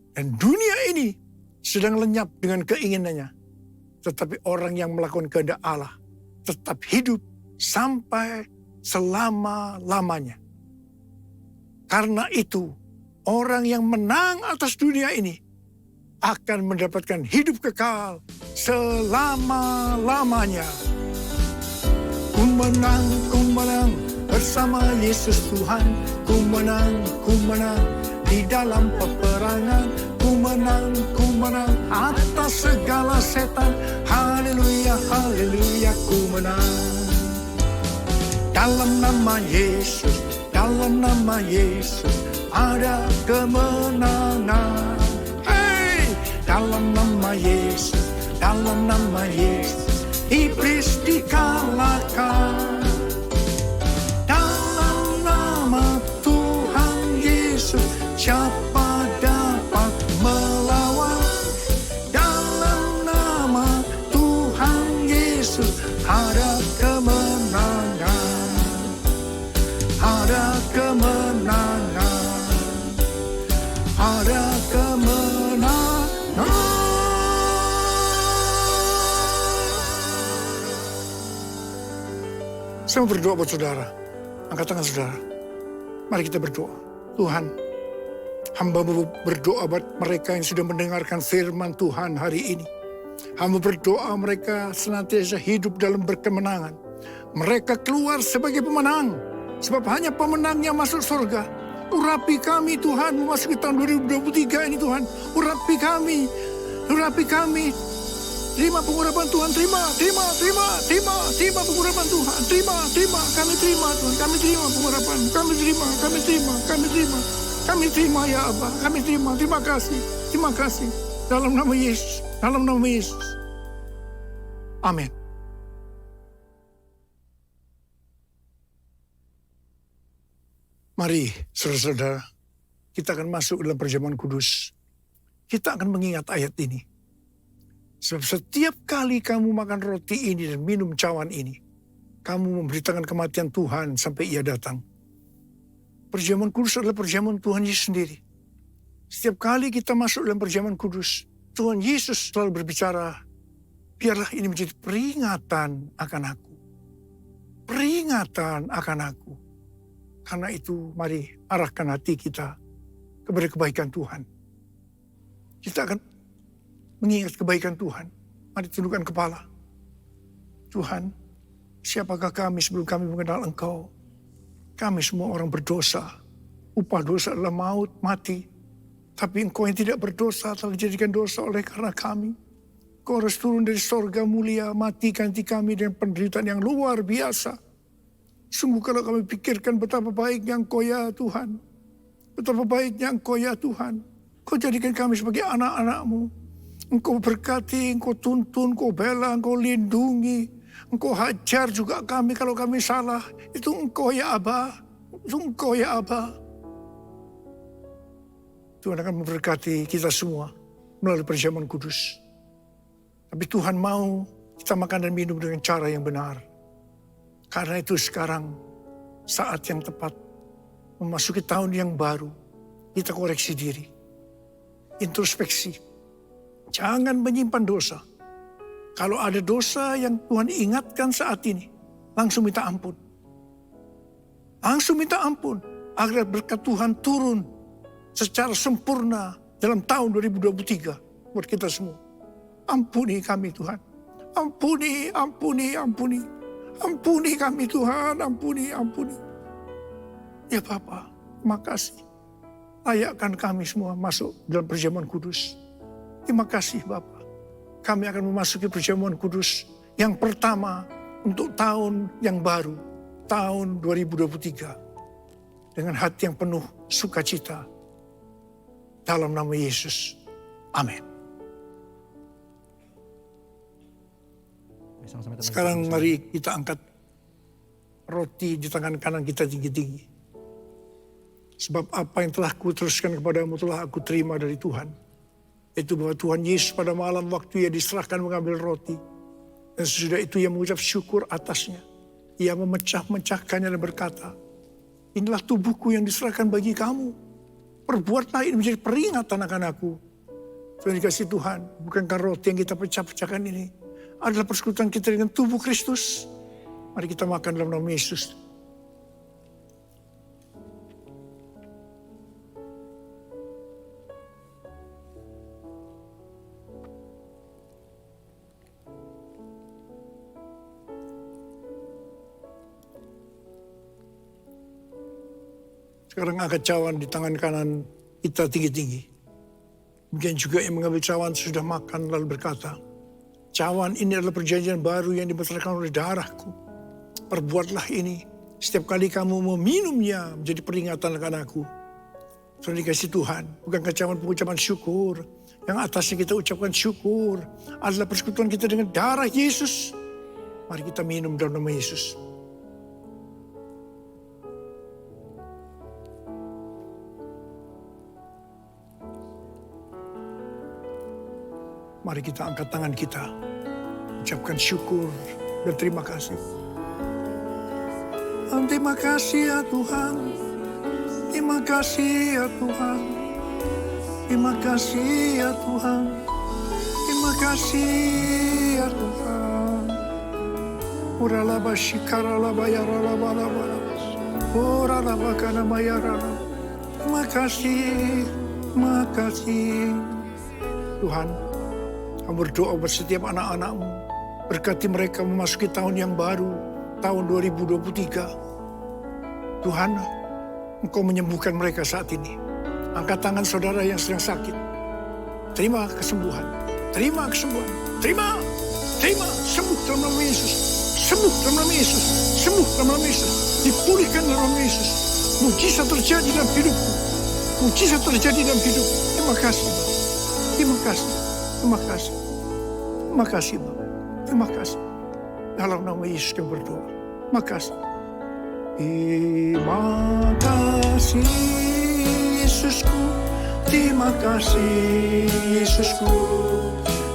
Dan dunia ini sedang lenyap dengan keinginannya. Tetapi orang yang melakukan kehendak Allah tetap hidup sampai selama-lamanya. Karena itu, orang yang menang atas dunia ini akan mendapatkan hidup kekal selama-lamanya. Ku menang bersama Yesus Tuhan. Ku menang di dalam peperangan. Ku menang atas segala setan. Haleluya, haleluya, ku menang. Dalam nama Yesus ada kemenangan. Hey, dalam nama Yesus, iblis dikalahkan. Dalam nama Tuhan Yesus, siapa dapat melawan? Dalam nama Tuhan Yesus ada kemenangan. Ada kemenangan. Ada kemenangan. Saya mau berdoa buat saudara. Angkat tangan saudara. Mari kita berdoa. Tuhan, hamba berdoa buat mereka yang sudah mendengarkan firman Tuhan hari ini. Hamba berdoa mereka senantiasa hidup dalam berkemenangan. Mereka keluar sebagai pemenang. Sebab hanya pemenang yang masuk surga. Urapi kami Tuhan memasuki tahun 2023 ini Tuhan. Urapi kami urapi kami. Terima pengurapan Tuhan, terima pengurapan Tuhan, terima, kami terima Tuhan, kami terima pengurapan, kami terima ya Aba, kami terima kasih, dalam nama Yesus, amin. Mari saudara-saudara, kita akan masuk dalam perjamuan kudus. Kita akan mengingat ayat ini. Sebab setiap kali kamu makan roti ini dan minum cawan ini, kamu memberitakan kematian Tuhan sampai ia datang. Perjamuan kudus adalah perjamuan Tuhan Yesus sendiri. Setiap kali kita masuk dalam perjamuan kudus, Tuhan Yesus selalu berbicara, biarlah ini menjadi peringatan akan aku. Peringatan akan aku. Karena itu mari arahkan hati kita kepada kebaikan Tuhan. Kita akan mengingat kebaikan Tuhan. Mari tundukkan kepala. Tuhan, siapakah kami sebelum kami mengenal Engkau? Kami semua orang berdosa. Upah dosa adalah maut, mati. Tapi Engkau yang tidak berdosa telah dijadikan dosa oleh karena kami. Engkau harus turun dari sorga mulia, mati ganti kami dengan penderitaan yang luar biasa. Sungguh kalau kami pikirkan betapa baiknya Engkau ya Tuhan. Betapa baiknya Engkau ya Tuhan. Engkau jadikan kami sebagai anak-anak-Mu. Engkau berkati, Engkau tuntun, Engkau bela, Engkau lindungi. Engkau hajar juga kami kalau kami salah. Itu Engkau ya Aba. Itu Engkau ya Aba. Tuhan akan memberkati kita semua melalui perjamuan kudus. Tapi Tuhan mau kita makan dan minum dengan cara yang benar. Karena itu sekarang saat yang tepat memasuki tahun yang baru. Kita koreksi diri. Introspeksi. Jangan menyimpan dosa. Kalau ada dosa yang Tuhan ingatkan saat ini, langsung minta ampun. Langsung minta ampun. Agar berkat Tuhan turun secara sempurna dalam tahun 2023 buat kita semua. Ampuni kami Tuhan. Ampuni. Ampuni kami Tuhan. Ampuni. Ya Bapa, makasih. Layakkan kami semua masuk dalam perjamuan kudus. Terima kasih Bapa. Kami akan memasuki perjamuan kudus yang pertama untuk tahun yang baru. Tahun 2023. Dengan hati yang penuh sukacita. Dalam nama Yesus. Amin. Sekarang mari kita angkat roti di tangan kanan kita tinggi-tinggi. Sebab apa yang telah kuteruskan kepadamu telah aku terima dari Tuhan. Itu bahwa Tuhan Yesus pada malam waktu ia diserahkan mengambil roti. Dan sesudah itu ia mengucap syukur atasnya. Ia memecah-mecahkannya dan berkata, inilah tubuhku yang diserahkan bagi kamu. Perbuatlah ini menjadi peringatan akan aku. Tuhan dikasih Tuhan, bukankah roti yang kita pecah-pecahkan ini adalah persekutuan kita dengan tubuh Kristus. Mari kita makan dalam nama Yesus. Sekarang angkat cawan di tangan kanan kita tinggi-tinggi. Demikian juga yang mengambil cawan sudah makan lalu berkata, cawan ini adalah perjanjian baru yang dibesarkan oleh darahku. Perbuatlah ini setiap kali kamu meminumnya menjadi peringatan akan aku. Sudah dikasih Tuhan, bukankah cawan pengucapan syukur. Yang atasnya kita ucapkan syukur adalah persekutuan kita dengan darah Yesus. Mari kita minum dalam nama Yesus. Mari kita angkat tangan kita. Ucapkan syukur dan terima kasih. Terima kasih ya Tuhan. Terima kasih ya Tuhan. Terima kasih ya Tuhan. Terima kasih ya Tuhan. Uralaba shikaralaba yaralaba laba. Uralaba kanama yaralaba. Terima kasih. Terima kasih. Tuhan, kami berdoa buat setiap anak-anak-Mu. Berkati mereka memasuki tahun yang baru, tahun 2023. Tuhan, Engkau menyembuhkan mereka saat ini. Angkat tangan saudara yang sedang sakit. Terima kesembuhan. Terima kesembuhan. Terima. Sembuh dalam nama Yesus. Sembuh dalam nama Yesus. Sembuh dalam nama Yesus. Dipulihkan dalam nama Yesus. Mujizat terjadi dalam hidupku. Mujizat terjadi dalam hidupku. Terima kasih, Bapa. Terima kasih. Terima kasih. Terima kasih, Bapa. Terima kasih. Dalam nama Yesus kami berdoa. Terima kasih. Terima kasih, Yesusku. Terima kasih, Yesusku.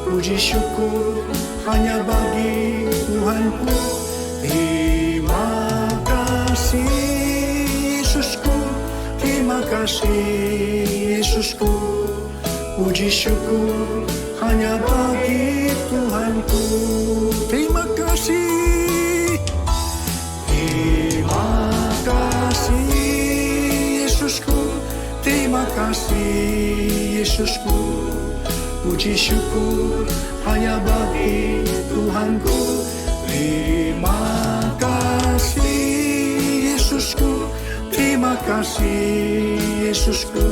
Puji syukur hanya bagi Tuhanku. Terima kasih, Yesusku. Terima kasih, Yesusku. Puji syukur hanya bagi Tuhanku. Terima kasih. Terima kasih, Yesusku. Terima kasih, Yesusku. Puji syukur hanya bagi Tuhanku. Terima kasih, Yesusku. Terima kasih, Yesusku.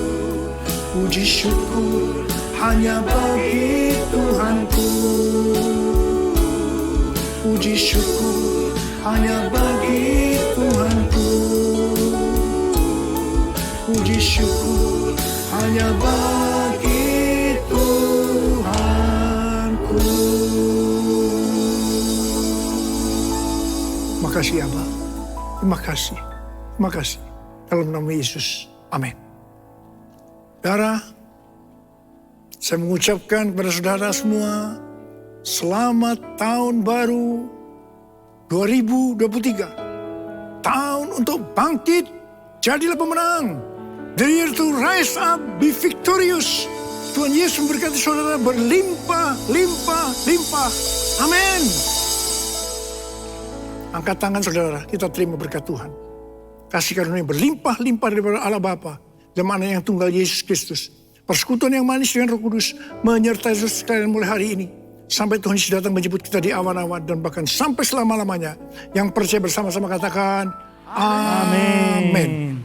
Puji syukur hanya bagi Tuhanku. Puji syukur hanya bagi Tuhanku. Puji syukur hanya bagi Tuhanku. Makasih Abah. Terima kasih. Terima kasih. Dalam nama Yesus. Amin. Saudara, saya mengucapkan kepada saudara semua, selamat tahun baru 2023. Tahun untuk bangkit, jadilah pemenang. The year to rise up, be victorious. Tuhan Yesus memberkati saudara berlimpah, limpah, limpah. Amin. Angkat tangan saudara, kita terima berkat Tuhan. Kasih karunia berlimpah, limpah daripada Allah Bapa dan anak yang tunggal Yesus Kristus. Persekutuan yang manis dengan Roh Kudus menyertai sekalian mulai hari ini. Sampai Tuhan Yesus datang menjemput kita di awan-awan dan bahkan sampai selama-lamanya. Yang percaya bersama-sama katakan, Amin.